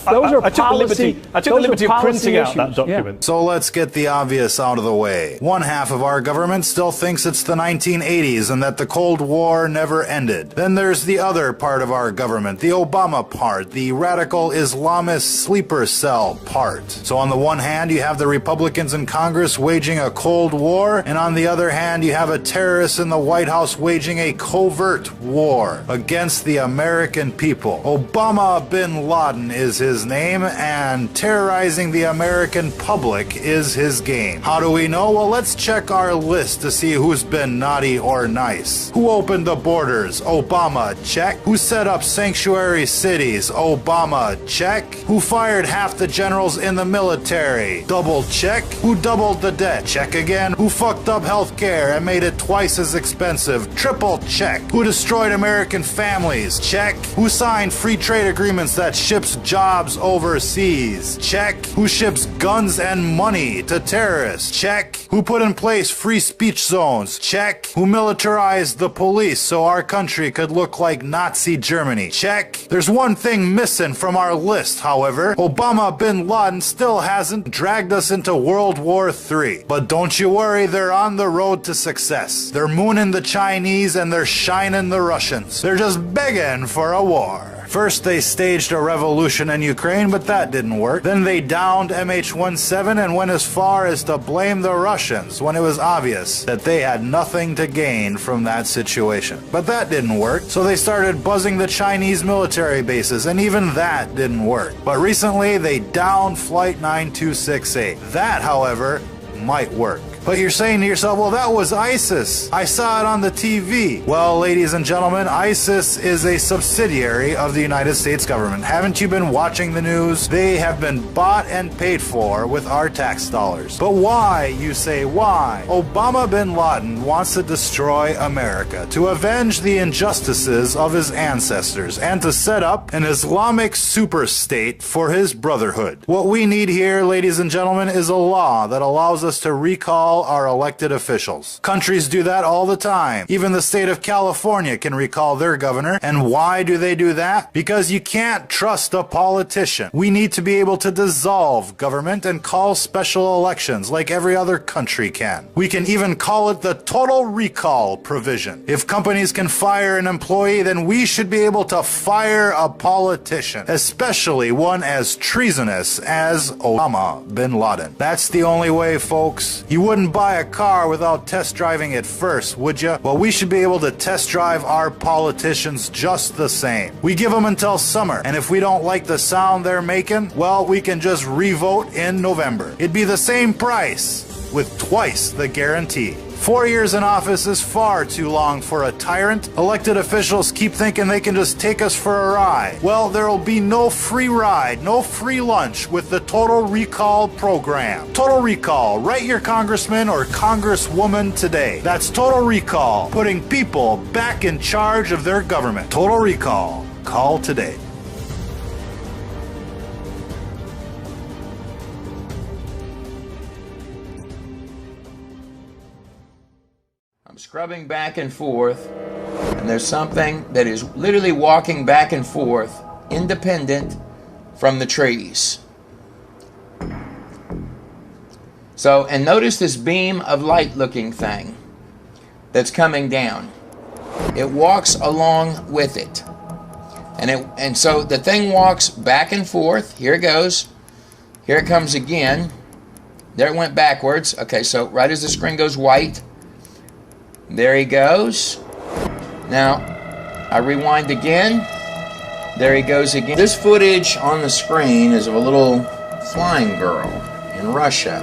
policy. I took the liberty of printing out that document. So let's get the obvious out of the way. One half of our government still thinks it's the 1980s and that the Cold War never ended. Then there's the other part of our government, the Obama part, the radical Islamist sleeper cell part. So on the one hand, you have the Republicans in Congress waging a Cold War, and on the other hand, you have a terrorist in the White House waging a covert war against the American people. Obama bin Laden is his name, and terrorizing the American public is his game. How do we know? Well, let's check our list to see who's been naughty or nice. Who opened the borders? Obama, check. Who set up sanctuary cities? Obama, check. Who fired half the generals in the military? Double check. Who doubled the debt? Check again. Who fucked up health care and made it twice as expensive? Triple check. Who destroyed American families? Check. Who signed free trade agreements that ships jobs overseas? Check. Who ships guns and money to terrorists? Check. Who put in place free speech zones? Check. Who militarized the police so our country could look like Nazi Germany? Check. There's one thing missing from our list, however. Obama bin Laden still hasn't dragged us into World War III. But don't you worry, they're on the road to success. They're mooning the Chinese and they're shining the Russians. They're just begging for a war. First, they staged a revolution in Ukraine, but that didn't work. Then they downed MH17 and went as far as to blame the Russians when it was obvious that they had nothing to gain from that situation. But that didn't work, so they started buzzing the Chinese military bases, and even that didn't work. But recently, they downed Flight 9268. That, however, might work. But you're saying to yourself, well, that was ISIS. I saw it on the TV. Well, ladies and gentlemen, ISIS is a subsidiary of the United States government. Haven't you been watching the news? They have been bought and paid for with our tax dollars. But why, you say, why? Obama bin Laden wants to destroy America, to avenge the injustices of his ancestors, and to set up an Islamic super state for his brotherhood. What we need here, ladies and gentlemen, is a law that allows us to recall recall our elected officials. Countries do that all the time. Even the state of California can recall their governor. And why do they do that? Because you can't trust a politician. We need to be able to dissolve government and call special elections like every other country can. We can even call it the total recall provision. If companies can fire an employee, then we should be able to fire a politician, especially one as treasonous as Osama bin Laden. That's the only way, folks. You wouldn't buy a car without test driving it first, would you? Well, we should be able to test drive our politicians just the same. We give them until summer, and if we don't like the sound they're making, well, we can just re-vote in November. It'd be the same price, with twice the guarantee. 4 years in office is far too long for a tyrant. Elected officials keep thinking they can just take us for a ride. Well, there'll be no free ride, no free lunch with the Total Recall program. Total Recall. Write your congressman or congresswoman today. That's Total Recall, putting people back in charge of their government. Total Recall. Call today. Scrubbing back and forth, and there's something that is literally walking back and forth, independent from the trees. So, and notice this beam of light looking thing that's coming down. It walks along with it. And so the thing walks back and forth. Here it goes. Here it comes again. There it went backwards. Okay, so right as the screen goes white, there he goes. Now, I rewind again. There he goes again. This footage on the screen is of a little flying girl in Russia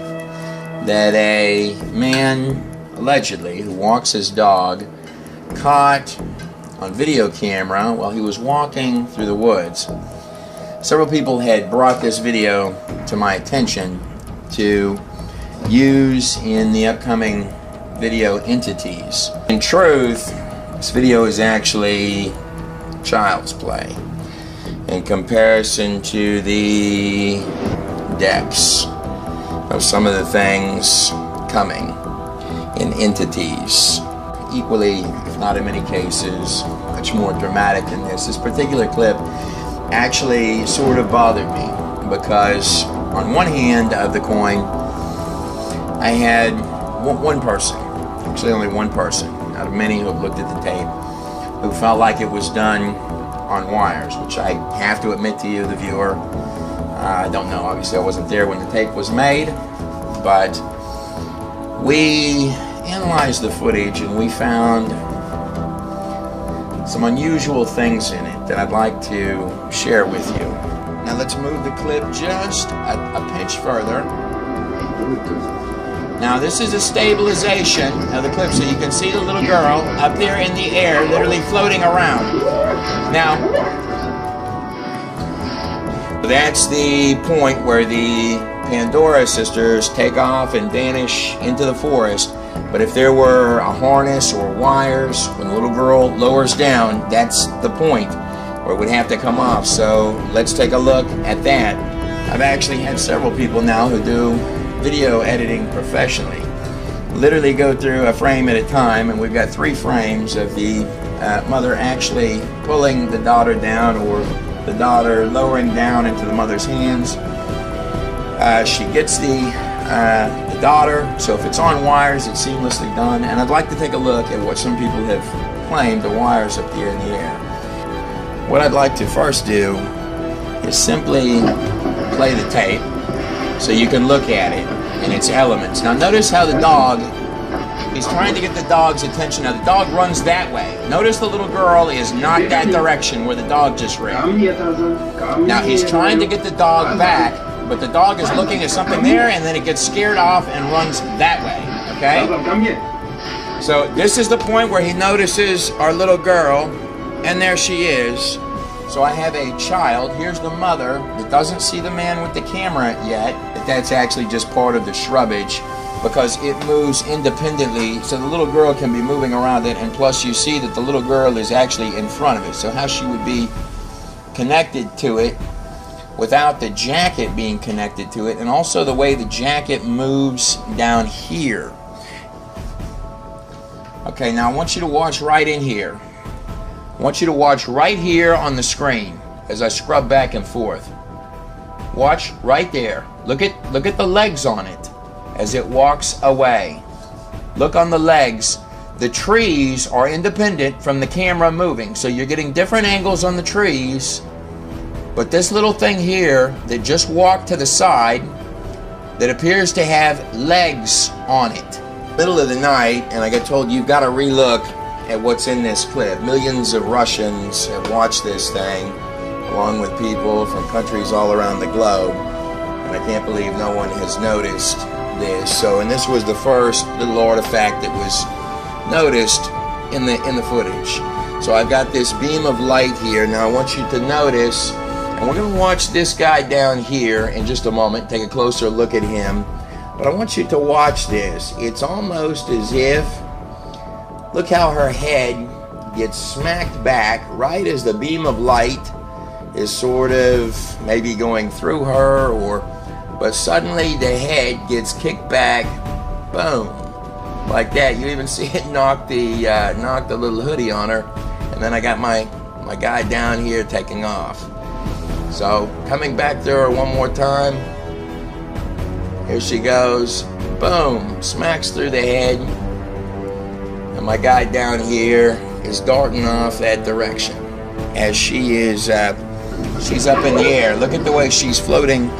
that a man, allegedly, who walks his dog, caught on video camera while he was walking through the woods. Several people had brought this video to my attention to use in the upcoming video entities. In truth, this video is actually child's play in comparison to the decks of some of the things coming in entities. Equally, if not in many cases, much more dramatic than this. This particular clip actually sort of bothered me because on one hand of the coin, I had one person, actually only one person out of many who have looked at the tape, who felt like it was done on wires, which I have to admit to you, the viewer, I don't know, obviously I wasn't there when the tape was made, but we analyzed the footage and we found some unusual things in it that I'd like to share with you. Now let's move the clip just a pinch further. Now this is a stabilization of the clip, so you can see the little girl up there in the air, literally floating around. Now, that's the point where the Pandora sisters take off and vanish into the forest. But if there were a harness or wires, when the little girl lowers down, that's the point where it would have to come off. So let's take a look at that. I've actually had several people now who do video editing professionally literally go through a frame at a time, and we've got 3 frames of the mother actually pulling the daughter down, or the daughter lowering down into the mother's hands. She gets the daughter, so if it's on wires, it's seamlessly done. And I'd like to take a look at what some people have claimed the wires up here in the air. What I'd like to first do is simply play the tape so you can look at it in its elements. Now notice how the dog, he's trying to get the dog's attention. Now the dog runs that way. Notice the little girl is not that direction where the dog just ran. Now he's trying to get the dog back, but the dog is looking at something there, and then it gets scared off and runs that way, okay? So this is the point where he notices our little girl, and there she is. So I have a child, here's the mother, that doesn't see the man with the camera yet, but that's actually just part of the shrubbage because it moves independently, so the little girl can be moving around it, and plus you see that the little girl is actually in front of it. So how she would be connected to it without the jacket being connected to it, and also the way the jacket moves down here. Okay, now I want you to watch right in here. I want you to watch right here on the screen as I scrub back and forth. Watch right there. Look at the legs on it as it walks away. Look on the legs. The trees are independent from the camera moving, so you're getting different angles on the trees. But this little thing here that just walked to the side, that appears to have legs on it. Middle of the night, and I get told you've got to relook at what's in this clip. Millions of Russians have watched this thing, along with people from countries all around the globe. And I can't believe no one has noticed this. So, and this was the first little artifact that was noticed in the footage. So I've got this beam of light here. Now I want you to notice, and we're going to watch this guy down here in just a moment, take a closer look at him. But I want you to watch this. It's almost as if, look how her head gets smacked back right as the beam of light is sort of maybe going through her, but suddenly the head gets kicked back, boom, like that. You even see it knock the little hoodie on her, and then I got my guy down here taking off. So coming back to her one more time. Here she goes, boom, smacks through the head, and my guy down here is darting off that direction as she is. She's up in the air. Look at the way she's floating.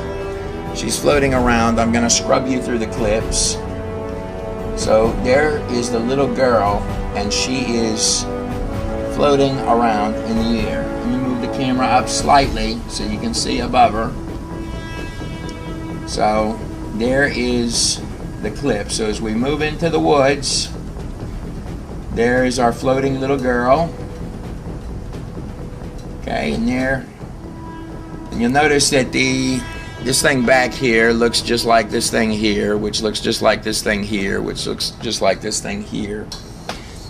She's floating around. I'm going to scrub you through the clips. So there is the little girl, and she is floating around in the air. Let me move the camera up slightly so you can see above her. So there is the clip. So as we move into the woods, there is our floating little girl. Okay, and there. And you'll notice that this thing back here looks just like this thing here, which looks just like this thing here, which looks just like this thing here.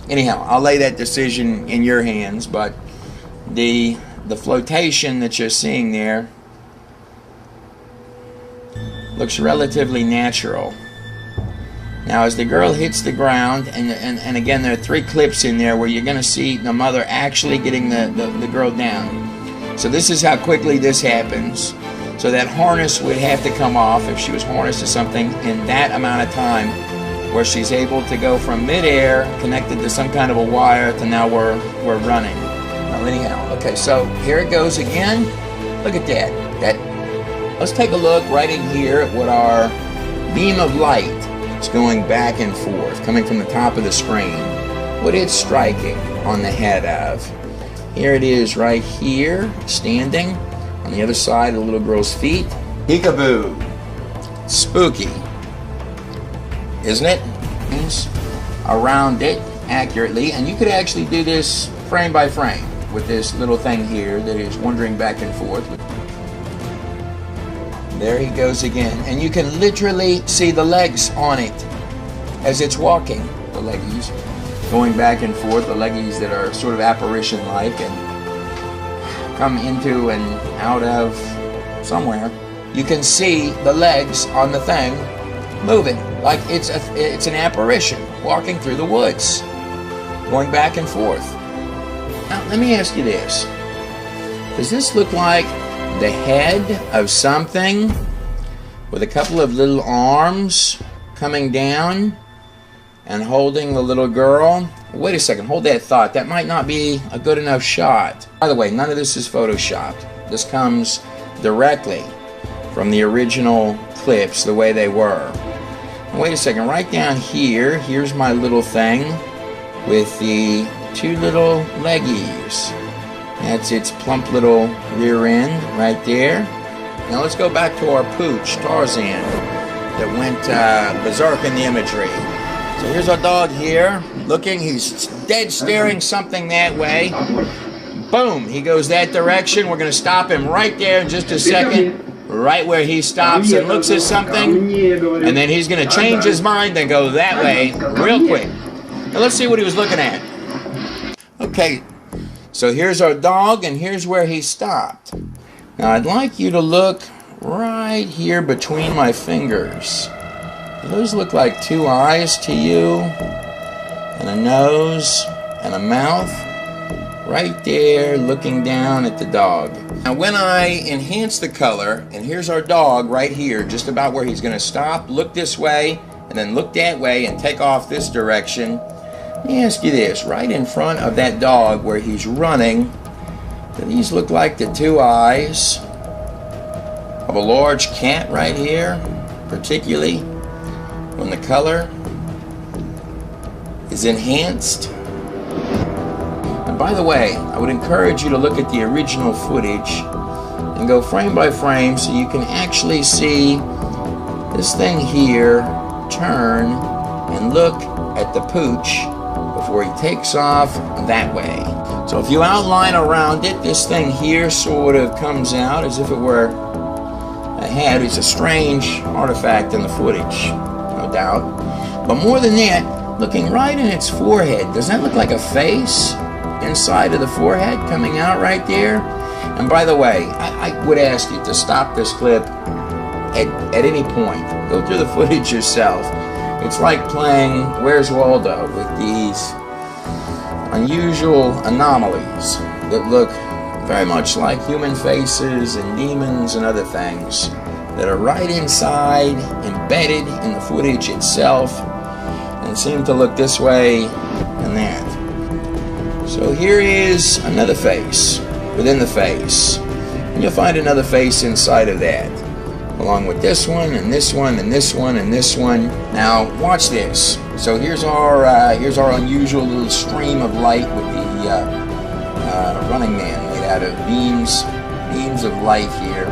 Anyhow, I'll lay that decision in your hands, but the flotation that you're seeing there looks relatively natural. Now as the girl hits the ground, and again there are 3 clips in there where you're going to see the mother actually getting the girl down. So this is how quickly this happens. So that harness would have to come off if she was harnessed to something in that amount of time, where she's able to go from midair, connected to some kind of a wire, to now we're running. Now anyhow, okay, so here it goes again. Look at that. Let's take a look right in here at what our beam of light is going back and forth, coming from the top of the screen, what it's striking on the head of. Here it is right here, standing on the other side of the little girl's feet. Peekaboo. Spooky. Isn't it? Means around it accurately. And you could actually do this frame by frame with this little thing here that is wandering back and forth. There he goes again. And you can literally see the legs on it as it's walking. The leggies going back and forth, the leggies that are sort of apparition-like and come into and out of somewhere. You can see the legs on the thing moving like it's an apparition walking through the woods, going back and forth. Now let me ask you this. Does this look like the head of something with a couple of little arms coming down and holding the little girl? Wait a second, hold that thought. That might not be a good enough shot. By the way, none of this is photoshopped. This comes directly from the original clips the way they were. And wait a second, right down here, here's my little thing with the 2 little leggies. That's its plump little rear end right there. Now let's go back to our pooch, Tarzan, that went berserk in the imagery. So here's our dog here, looking, he's dead staring something that way. Boom, he goes that direction. We're going to stop him right there in just a second, right where he stops and looks at something, and then he's going to change his mind and go that way real quick. Now let's see what he was looking at. Okay, so here's our dog, and here's where he stopped. Now I'd like you to look right here between my fingers. Do those look like 2 eyes to you? and a nose and a mouth right there looking down at the dog. Now when I enhance the color, and here's our dog right here, just about where he's going to stop, look this way, and then look that way and take off this direction. Let me ask you this, right in front of that dog where he's running, do these look like the two eyes of a large cat right here, particularly when the color is enhanced? And by the way, I would encourage you to look at the original footage and go frame by frame so you can actually see this thing here turn and look at the pooch before he takes off that way. So if you outline around it, this thing here sort of comes out as if it were a head. It's a strange artifact in the footage, no doubt. But more than that, looking right in its forehead, does that look like a face inside of the forehead coming out right there? And by the way, I would ask you to stop this clip at any point. Go through the footage yourself. It's like playing Where's Waldo with these unusual anomalies that look very much like human faces and demons and other things that are right inside, embedded in the footage itself, and seem to look this way and that. So here is another face within the face, and you'll find another face inside of that, along with this one and this one and this one and this one. Now watch this. So here's our unusual little stream of light with the Running Man made out of beams of light here.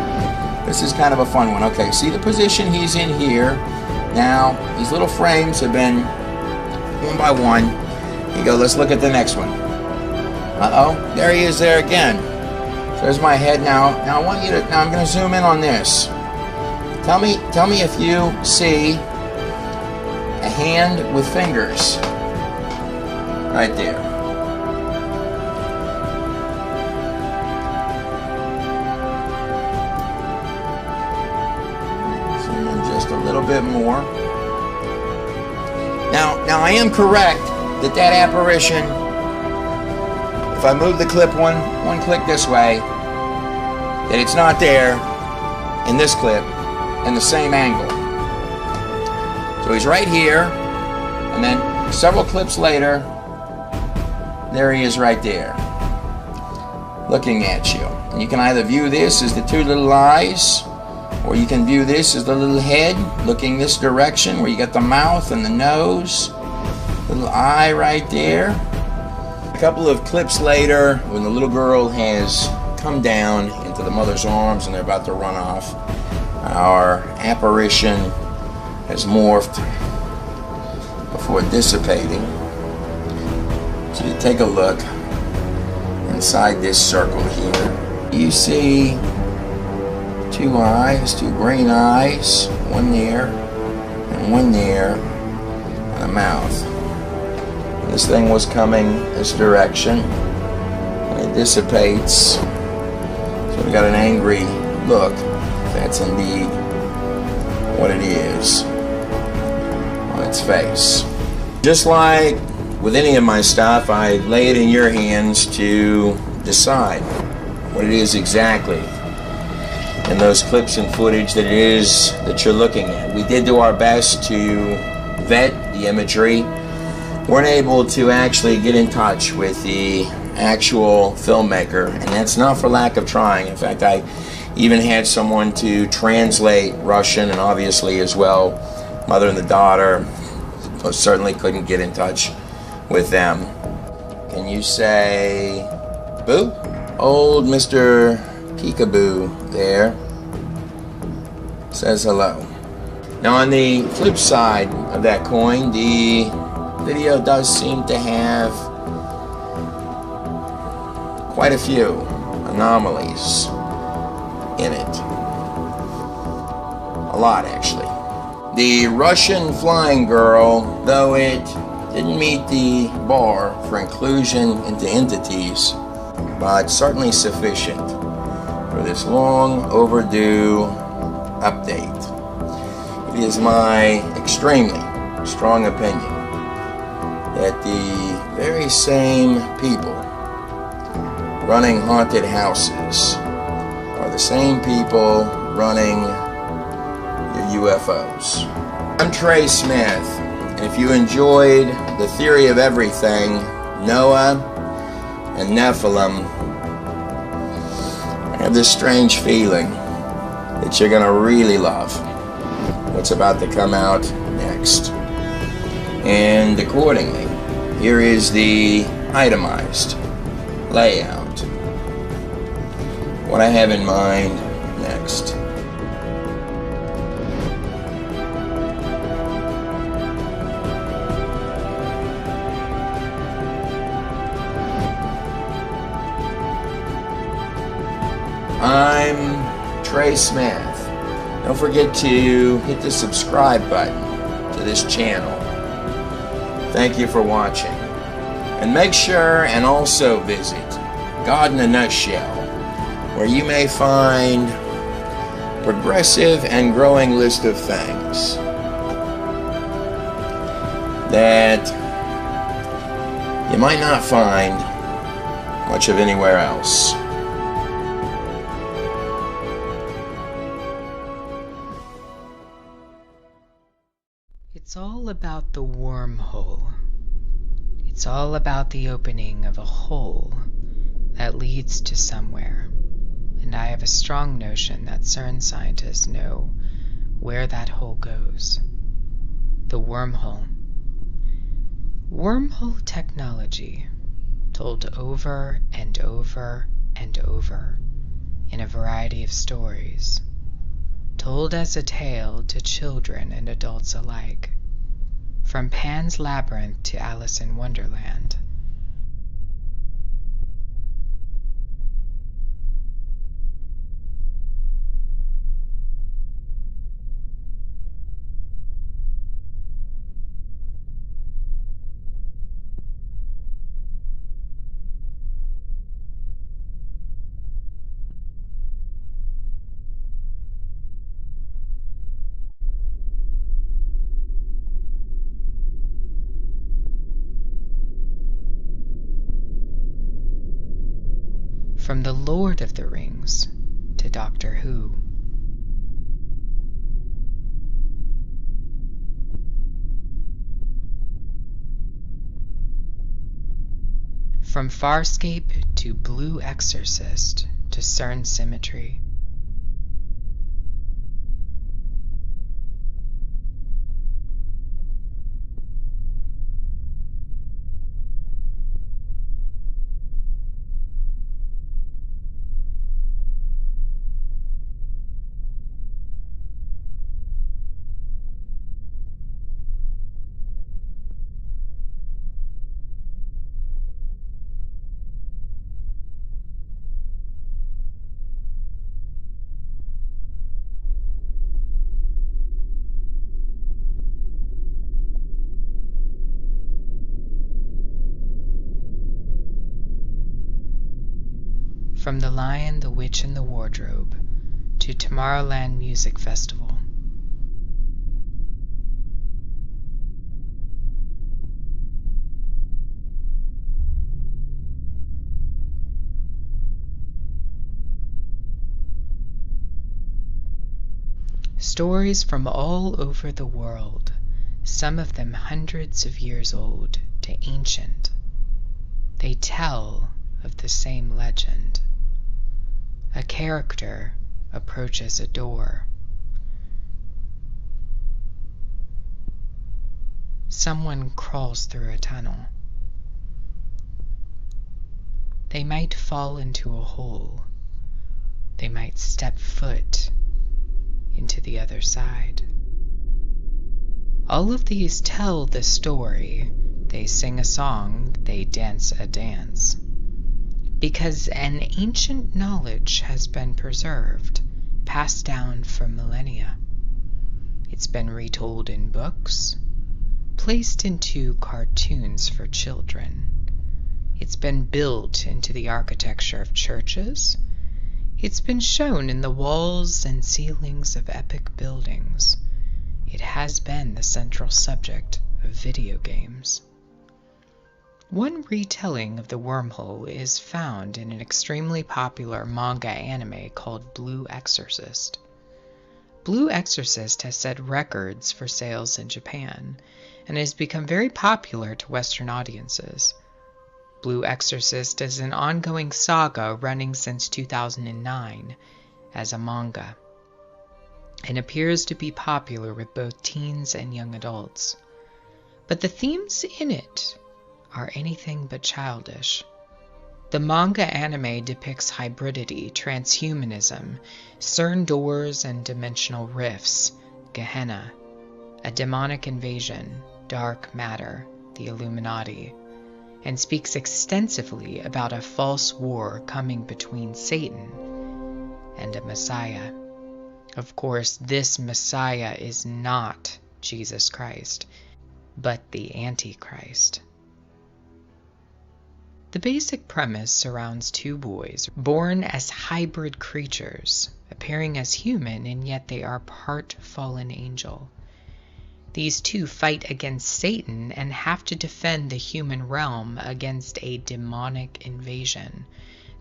This is kind of a fun one. Okay, see the position he's in here. Now these little frames have been one by one. Here you go. Let's look at the next one. Uh-oh, there he is there again. So there's my head now. Now I want you to. Now I'm going to zoom in on this. Tell me if you see a hand with fingers right there. Zoom in just a little bit more. Now I am correct that apparition, if I move the clip one click this way, that it's not there in this clip in the same angle. So he's right here, and then several clips later, there he is right there, looking at you. And you can either view this as the two little eyes, or you can view this as the little head looking this direction, where you got the mouth and the nose, little eye right there. A couple of clips later, when the little girl has come down into the mother's arms and they're about to run off, our apparition has morphed before dissipating. So you take a look inside this circle here. You see two eyes, two green eyes, one there and one there, and a mouth. And this thing was coming this direction, and it dissipates. So we got an angry look. That's indeed what it is on its face. Just like with any of my stuff, I lay it in your hands to decide what it is exactly in those clips and footage that it is that you're looking at. We did do our best to vet the imagery. Weren't able to actually get in touch with the actual filmmaker, and that's not for lack of trying. In fact, I even had someone to translate Russian, and obviously as well, mother and the daughter certainly couldn't get in touch with them. Can you say boo? Old Mr. Peekaboo there says hello. Now on the flip side of that coin, the video does seem to have quite a few anomalies in it. A lot, actually. The Russian flying girl, though it didn't meet the bar for inclusion into entities, but certainly sufficient for this long overdue update. It is my extremely strong opinion that the very same people running haunted houses are the same people running your UFOs. I'm Trey Smith, and if you enjoyed The Theory of Everything, Noah, and Nephilim, I have this strange feeling that you're going to really love what's about to come out next. And accordingly, here is the itemized layout. What I have in mind next. I'm Trey Smith. Don't forget to hit the subscribe button to this channel. Thank you for watching. And make sure and also visit God in a Nutshell, where you may find a progressive and growing list of things that you might not find much of anywhere else. It's all about the wormhole. It's all about the opening of a hole that leads to somewhere. And I have a strong notion that CERN scientists know where that hole goes. The wormhole. Wormhole technology, told over and over and over in a variety of stories, told as a tale to children and adults alike. From Pan's Labyrinth to Alice in Wonderland. From The Lord of the Rings to Doctor Who. From Farscape to Blue Exorcist to CERN Symmetry. From The Lion, the Witch, and the Wardrobe to Tomorrowland Music Festival. Stories from all over the world, some of them hundreds of years old to ancient. They tell of the same legend. A character approaches a door. Someone crawls through a tunnel. They might fall into a hole. They might step foot into the other side. All of these tell the story. They sing a song, they dance a dance. Because an ancient knowledge has been preserved, passed down for millennia. It's been retold in books, placed into cartoons for children. It's been built into the architecture of churches. It's been shown in the walls and ceilings of epic buildings. It has been the central subject of video games. One retelling of the wormhole is found in an extremely popular manga anime called Blue Exorcist. Blue Exorcist has set records for sales in Japan and has become very popular to Western audiences. Blue Exorcist is an ongoing saga running since 2009 as a manga, and appears to be popular with both teens and young adults. But the themes in it are anything but childish. The manga anime depicts hybridity, transhumanism, CERN doors and dimensional rifts, Gehenna, a demonic invasion, dark matter, the Illuminati, and speaks extensively about a false war coming between Satan and a Messiah. Of course, this Messiah is not Jesus Christ, but the Antichrist. The basic premise surrounds two boys born as hybrid creatures, appearing as human, and yet they are part fallen angel. These two fight against Satan and have to defend the human realm against a demonic invasion,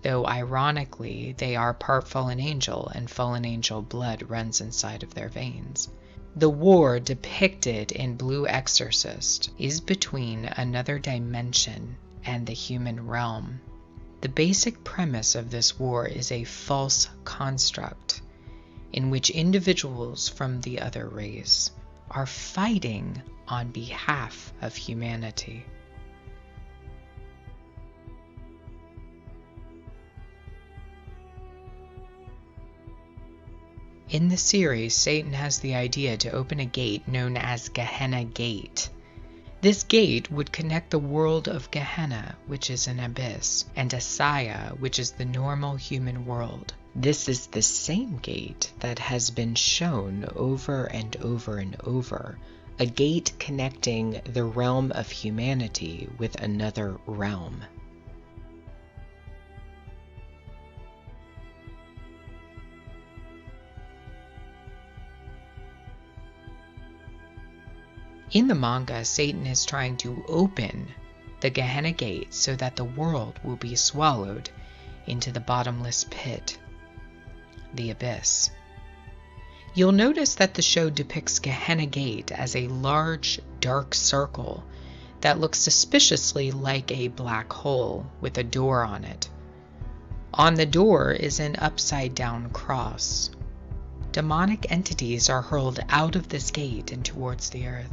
though ironically they are part fallen angel and fallen angel blood runs inside of their veins. The war depicted in Blue Exorcist is between another dimension and the human realm. The basic premise of this war is a false construct in which individuals from the other race are fighting on behalf of humanity. In the series, Satan has the idea to open a gate known as Gehenna Gate. This gate would connect the world of Gehenna, which is an abyss, and Asaya, which is the normal human world. This is the same gate that has been shown over and over and over, a gate connecting the realm of humanity with another realm. In the manga, Satan is trying to open the Gehenna Gate so that the world will be swallowed into the bottomless pit, the abyss. You'll notice that the show depicts Gehenna Gate as a large, dark circle that looks suspiciously like a black hole with a door on it. On the door is an upside-down cross. Demonic entities are hurled out of this gate and towards the earth.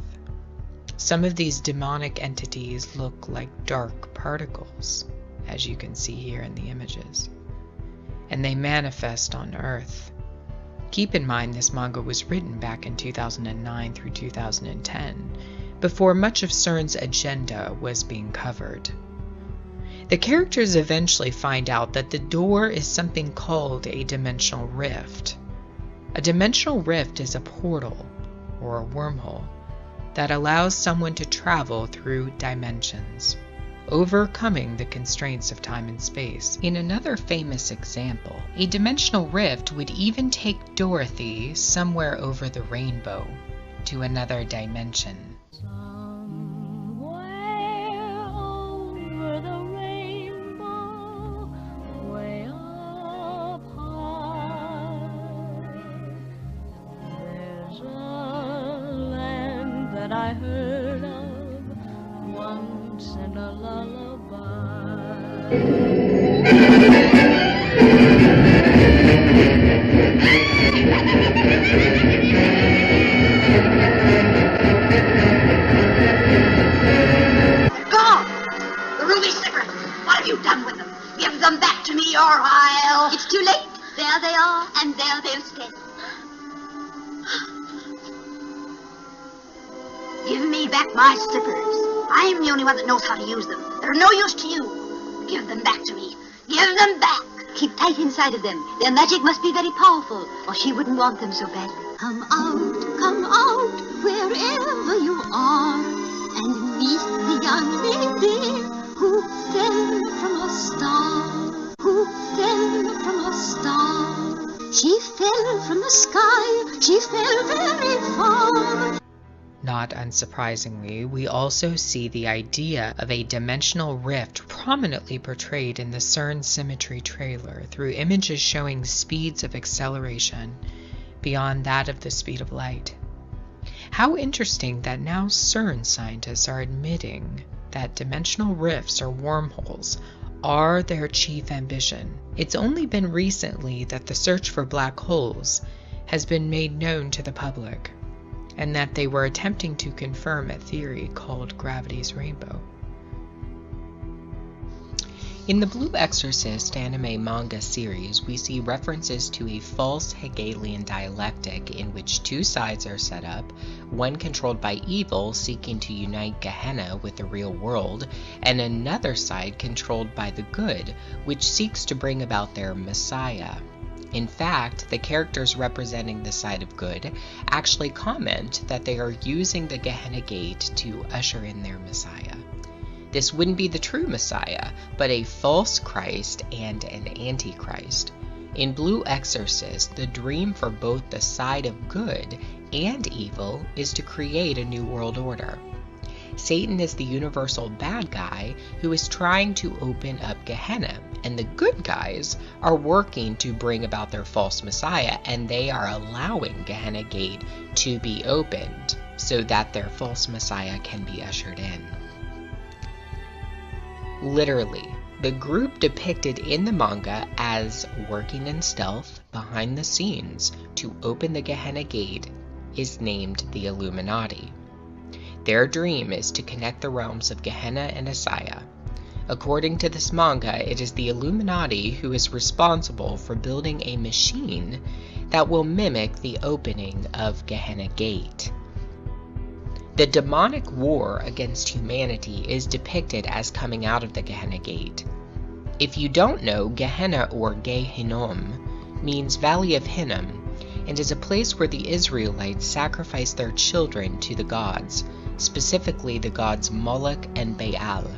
Some of these demonic entities look like dark particles, as you can see here in the images, and they manifest on Earth. Keep in mind this manga was written back in 2009 through 2010, before much of CERN's agenda was being covered. The characters eventually find out that the door is something called a dimensional rift. A dimensional rift is a portal, or a wormhole, that allows someone to travel through dimensions, overcoming the constraints of time and space. In another famous example, a dimensional rift would even take Dorothy somewhere over the rainbow to another dimension. I heard of once in a lullaby. Gone! The ruby cigarettes! What have you done with them? Give them back to me or I'll... It's too late. There they are, and there they'll stay. Give me back my slippers. I'm the only one that knows how to use them. They're no use to you. Give them back to me. Give them back. Keep tight inside of them. Their magic must be very powerful, or she wouldn't want them so badly. Come out, wherever you are, and meet the young lady who fell from a star, who fell from a star. She fell from the sky, she fell very far. Not unsurprisingly, we also see the idea of a dimensional rift prominently portrayed in the CERN Symmetry trailer through images showing speeds of acceleration beyond that of the speed of light. How interesting that now CERN scientists are admitting that dimensional rifts or wormholes are their chief ambition. It's only been recently that the search for black holes has been made known to the public, and that they were attempting to confirm a theory called gravity's rainbow. In the Blue Exorcist anime manga series, we see references to a false Hegelian dialectic in which two sides are set up, one controlled by evil seeking to unite Gehenna with the real world, and another side controlled by the good, which seeks to bring about their Messiah. In fact, the characters representing the side of good actually comment that they are using the Gehenna Gate to usher in their Messiah. This wouldn't be the true Messiah, but a false Christ and an Antichrist. In Blue Exorcist, the dream for both the side of good and evil is to create a new world order. Satan is the universal bad guy who is trying to open up Gehenna, and the good guys are working to bring about their false Messiah, and they are allowing Gehenna Gate to be opened so that their false Messiah can be ushered in. Literally, the group depicted in the manga as working in stealth behind the scenes to open the Gehenna Gate is named the Illuminati. Their dream is to connect the realms of Gehenna and Asaya. According to this manga, it is the Illuminati who is responsible for building a machine that will mimic the opening of Gehenna Gate. The demonic war against humanity is depicted as coming out of the Gehenna Gate. If you don't know, Gehenna or Gehinnom means Valley of Hinnom and is a place where the Israelites sacrificed their children to the gods, specifically the gods Moloch and Baal.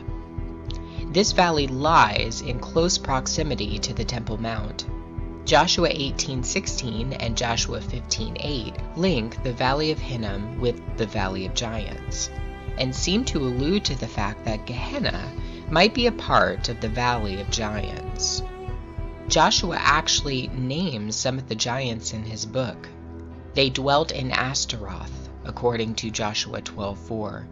This valley lies in close proximity to the Temple Mount. Joshua 18:16 and Joshua 15:8 link the Valley of Hinnom with the Valley of Giants, and seem to allude to the fact that Gehenna might be a part of the Valley of Giants. Joshua actually names some of the giants in his book. They dwelt in Ashtaroth, according to Joshua 12:4.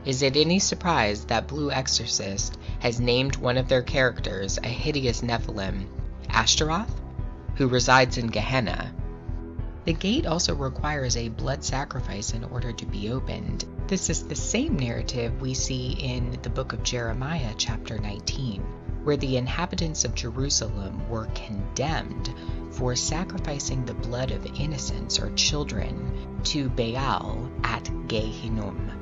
Is it any surprise that Blue Exorcist has named one of their characters a hideous Nephilim, Ashtaroth, who resides in Gehenna? The gate also requires a blood sacrifice in order to be opened. This is the same narrative we see in the book of Jeremiah, chapter 19, where the inhabitants of Jerusalem were condemned for sacrificing the blood of innocents or children to Baal at Gehinnom.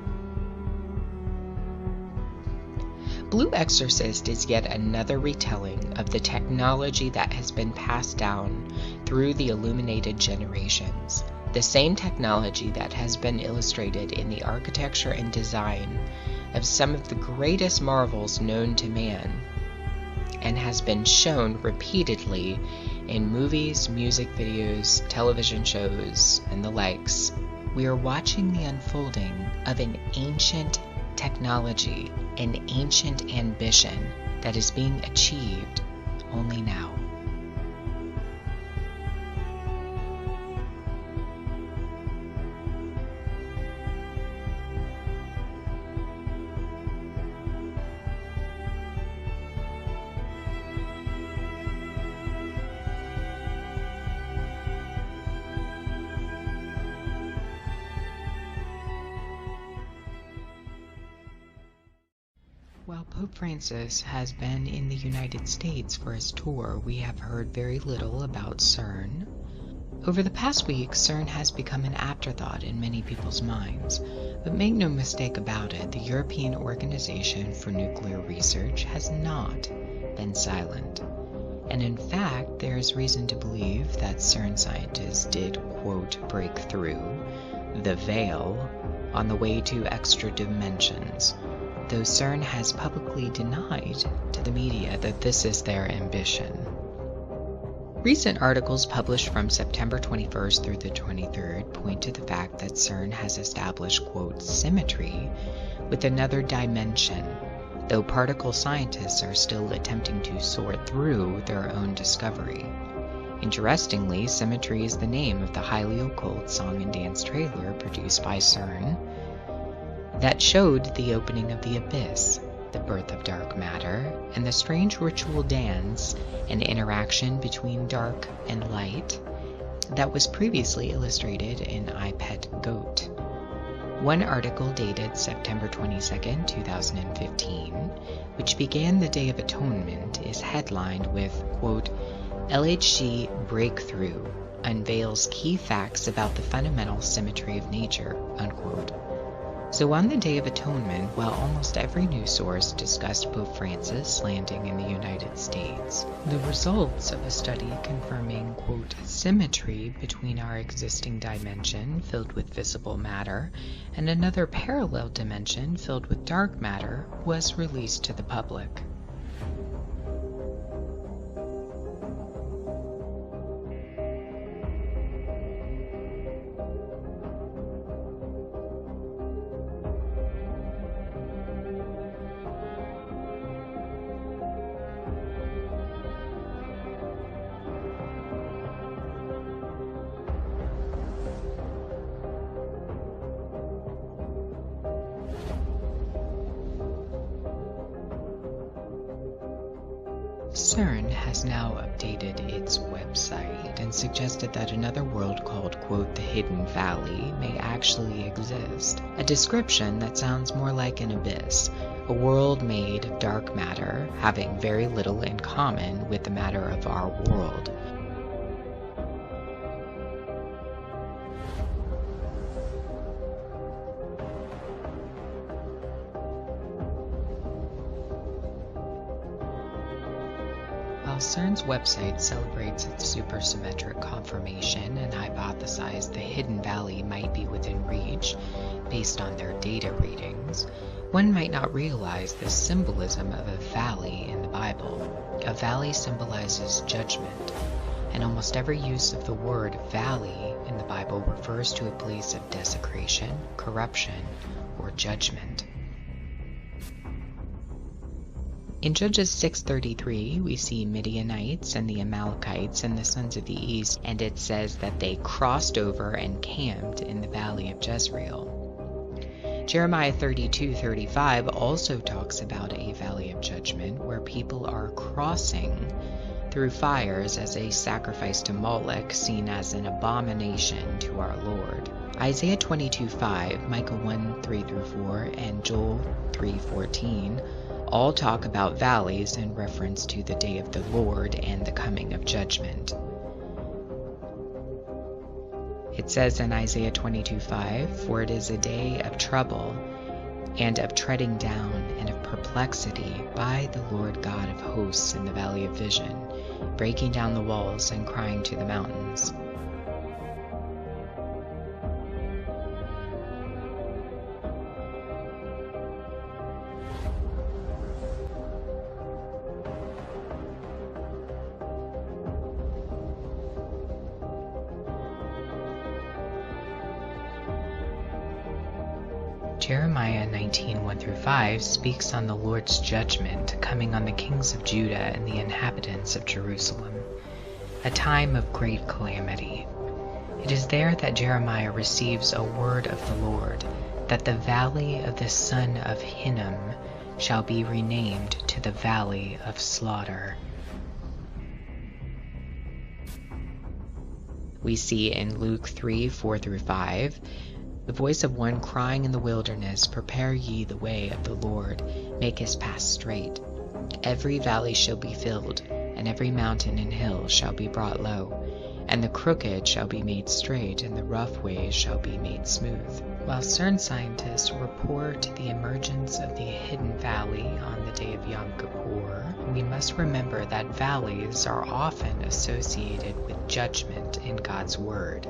Blue Exorcist is yet another retelling of the technology that has been passed down through the illuminated generations, the same technology that has been illustrated in the architecture and design of some of the greatest marvels known to man, and has been shown repeatedly in movies, music videos, television shows, and the likes. We are watching the unfolding of an ancient technology, an ancient ambition that is being achieved only now. While Pope Francis has been in the United States for his tour, we have heard very little about CERN. Over the past week, CERN has become an afterthought in many people's minds, but make no mistake about it, the European Organization for Nuclear Research has not been silent. And in fact, there is reason to believe that CERN scientists did, quote, break through the veil on the way to extra dimensions, though CERN has publicly denied to the media that this is their ambition. Recent articles published from September 21st through the 23rd point to the fact that CERN has established, quote, symmetry with another dimension, though particle scientists are still attempting to sort through their own discovery. Interestingly, Symmetry is the name of the highly occult song and dance trailer produced by CERN that showed the opening of the abyss, the birth of dark matter, and the strange ritual dance and interaction between dark and light that was previously illustrated in I Pet Goat. One article dated September 22, 2015, which began the Day of Atonement, is headlined with, quote, LHC Breakthrough unveils key facts about the fundamental symmetry of nature, unquote. So on the Day of Atonement, while almost every news source discussed Pope Francis landing in the United States, the results of a study confirming, quote, symmetry between our existing dimension filled with visible matter and another parallel dimension filled with dark matter was released to the public. CERN has now updated its website and suggested that another world called, quote, the Hidden Valley may actually exist. A description that sounds more like an abyss, a world made of dark matter, having very little in common with the matter of our world. While CERN's website celebrates its supersymmetric conformation and hypothesized the Hidden Valley might be within reach based on their data readings, one might not realize the symbolism of a valley in the Bible. A valley symbolizes judgment, and almost every use of the word valley in the Bible refers to a place of desecration, corruption, or judgment. In Judges 6:33, we see Midianites and the Amalekites and the sons of the east, and it says that they crossed over and camped in the valley of Jezreel. Jeremiah 32:35 also talks about a valley of judgment where people are crossing through fires as a sacrifice to Moloch, seen as an abomination to our Lord. Isaiah 22:5, Micah 1:3-4, and Joel 3:14 all talk about valleys in reference to the day of the Lord and the coming of judgment. It says in Isaiah 22:5, for it is a day of trouble and of treading down and of perplexity by the Lord God of hosts in the valley of vision, breaking down the walls and crying to the mountains. Jeremiah 19:1-5 speaks on the Lord's judgment coming on the kings of Judah and the inhabitants of Jerusalem, a time of great calamity. It is there that Jeremiah receives a word of the Lord, that the valley of the son of Hinnom shall be renamed to the valley of slaughter. We see in Luke 3:4-5, the voice of one crying in the wilderness, prepare ye the way of the Lord, make his path straight. Every valley shall be filled, and every mountain and hill shall be brought low, and the crooked shall be made straight, and the rough ways shall be made smooth. While CERN scientists report the emergence of the Hidden Valley on the day of Yom Kippur, we must remember that valleys are often associated with judgment in God's Word.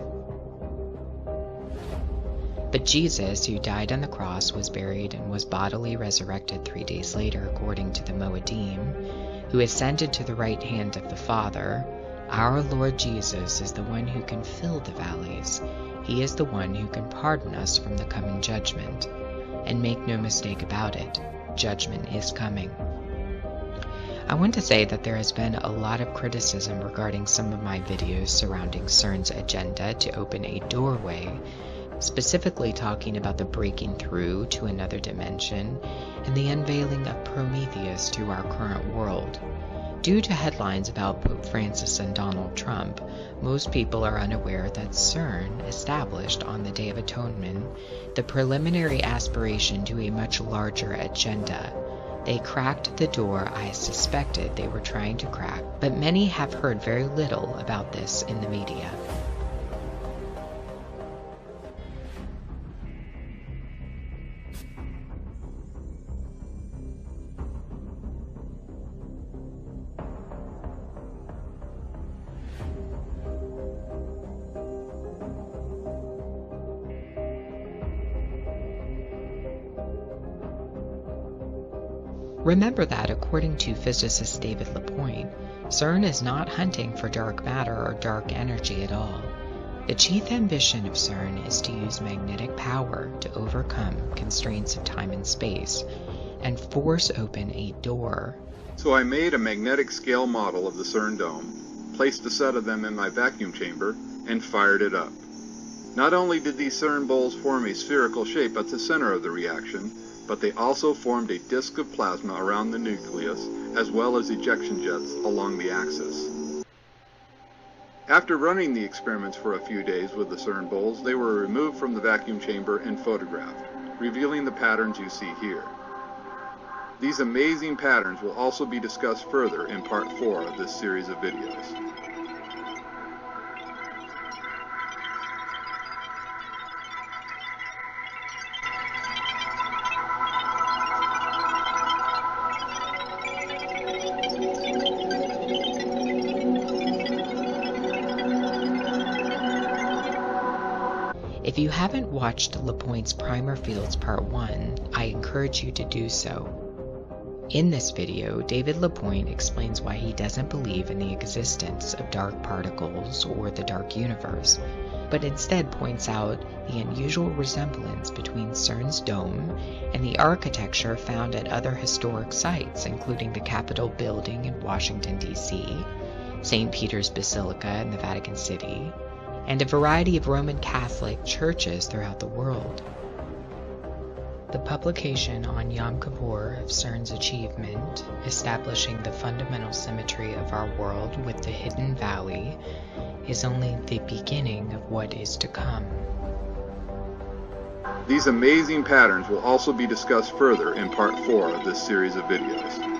But Jesus, who died on the cross, was buried, and was bodily resurrected 3 days later, according to the Moedim, who ascended to the right hand of the Father, Our Lord Jesus is the one who can fill the valleys. He is the one who can pardon us from the coming judgment. And make no mistake about it, judgment is coming. I want to say that there has been a lot of criticism regarding some of my videos surrounding CERN's agenda to open a doorway, specifically talking about the breaking through to another dimension and the unveiling of Prometheus to our current world. Due to headlines about Pope Francis and Donald Trump, most people are unaware that CERN established on the Day of Atonement the preliminary aspiration to a much larger agenda. They cracked the door I suspected they were trying to crack, but many have heard very little about this in the media. Remember that, according to physicist David LaPointe, CERN is not hunting for dark matter or dark energy at all. The chief ambition of CERN is to use magnetic power to overcome constraints of time and space and force open a door. So I made a magnetic scale model of the CERN dome, placed a set of them in my vacuum chamber, and fired it up. Not only did these CERN bowls form a spherical shape at the center of the reaction, but they also formed a disk of plasma around the nucleus, as well as ejection jets along the axis. After running the experiments for a few days with the CERN bowls, they were removed from the vacuum chamber and photographed, revealing the patterns you see here. These amazing patterns will also be discussed further in part 4 of this series of videos. If you haven't watched LaPointe's Primer Fields Part 1, I encourage you to do so. In this video, David LaPointe explains why he doesn't believe in the existence of dark particles or the dark universe, but instead points out the unusual resemblance between CERN's dome and the architecture found at other historic sites, including the Capitol building in Washington, D.C., St. Peter's Basilica in the Vatican City, and a variety of Roman Catholic churches throughout the world. The publication on Yom Kippur of CERN's achievement, establishing the fundamental symmetry of our world with the hidden valley, is only the beginning of what is to come. These amazing patterns will also be discussed further in part 4 of this series of videos.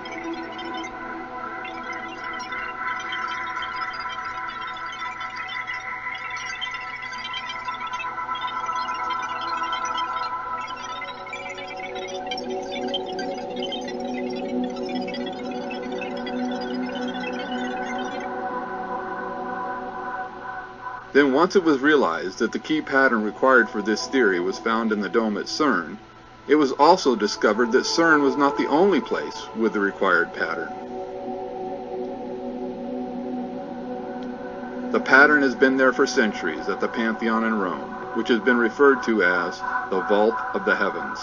Then once it was realized that the key pattern required for this theory was found in the dome at CERN, it was also discovered that CERN was not the only place with the required pattern. The pattern has been there for centuries at the Pantheon in Rome, which has been referred to as the Vault of the Heavens.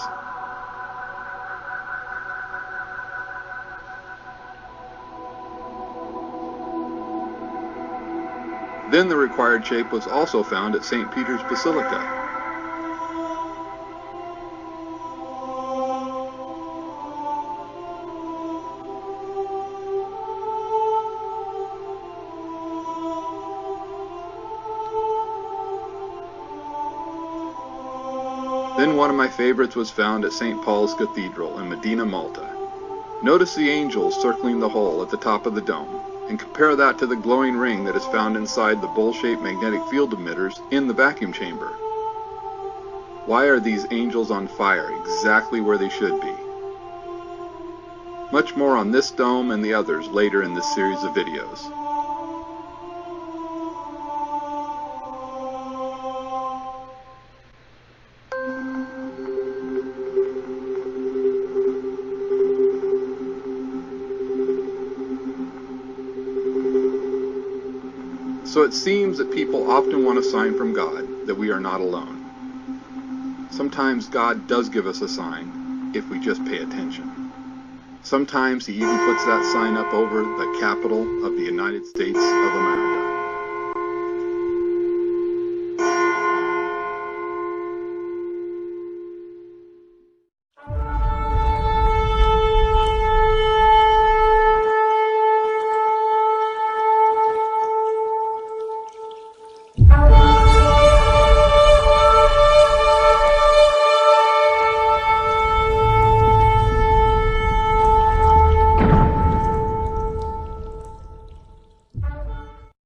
Then the required shape was also found at St. Peter's Basilica. Then one of my favorites was found at St. Paul's Cathedral in Medina, Malta. Notice the angels circling the hole at the top of the dome, and compare that to the glowing ring that is found inside the bowl-shaped magnetic field emitters in the vacuum chamber. Why are these angels on fire exactly where they should be? Much more on this dome and the others later in this series of videos. So it seems that people often want a sign from God that we are not alone. Sometimes God does give us a sign if we just pay attention. Sometimes he even puts that sign up over the Capitol of the United States of America.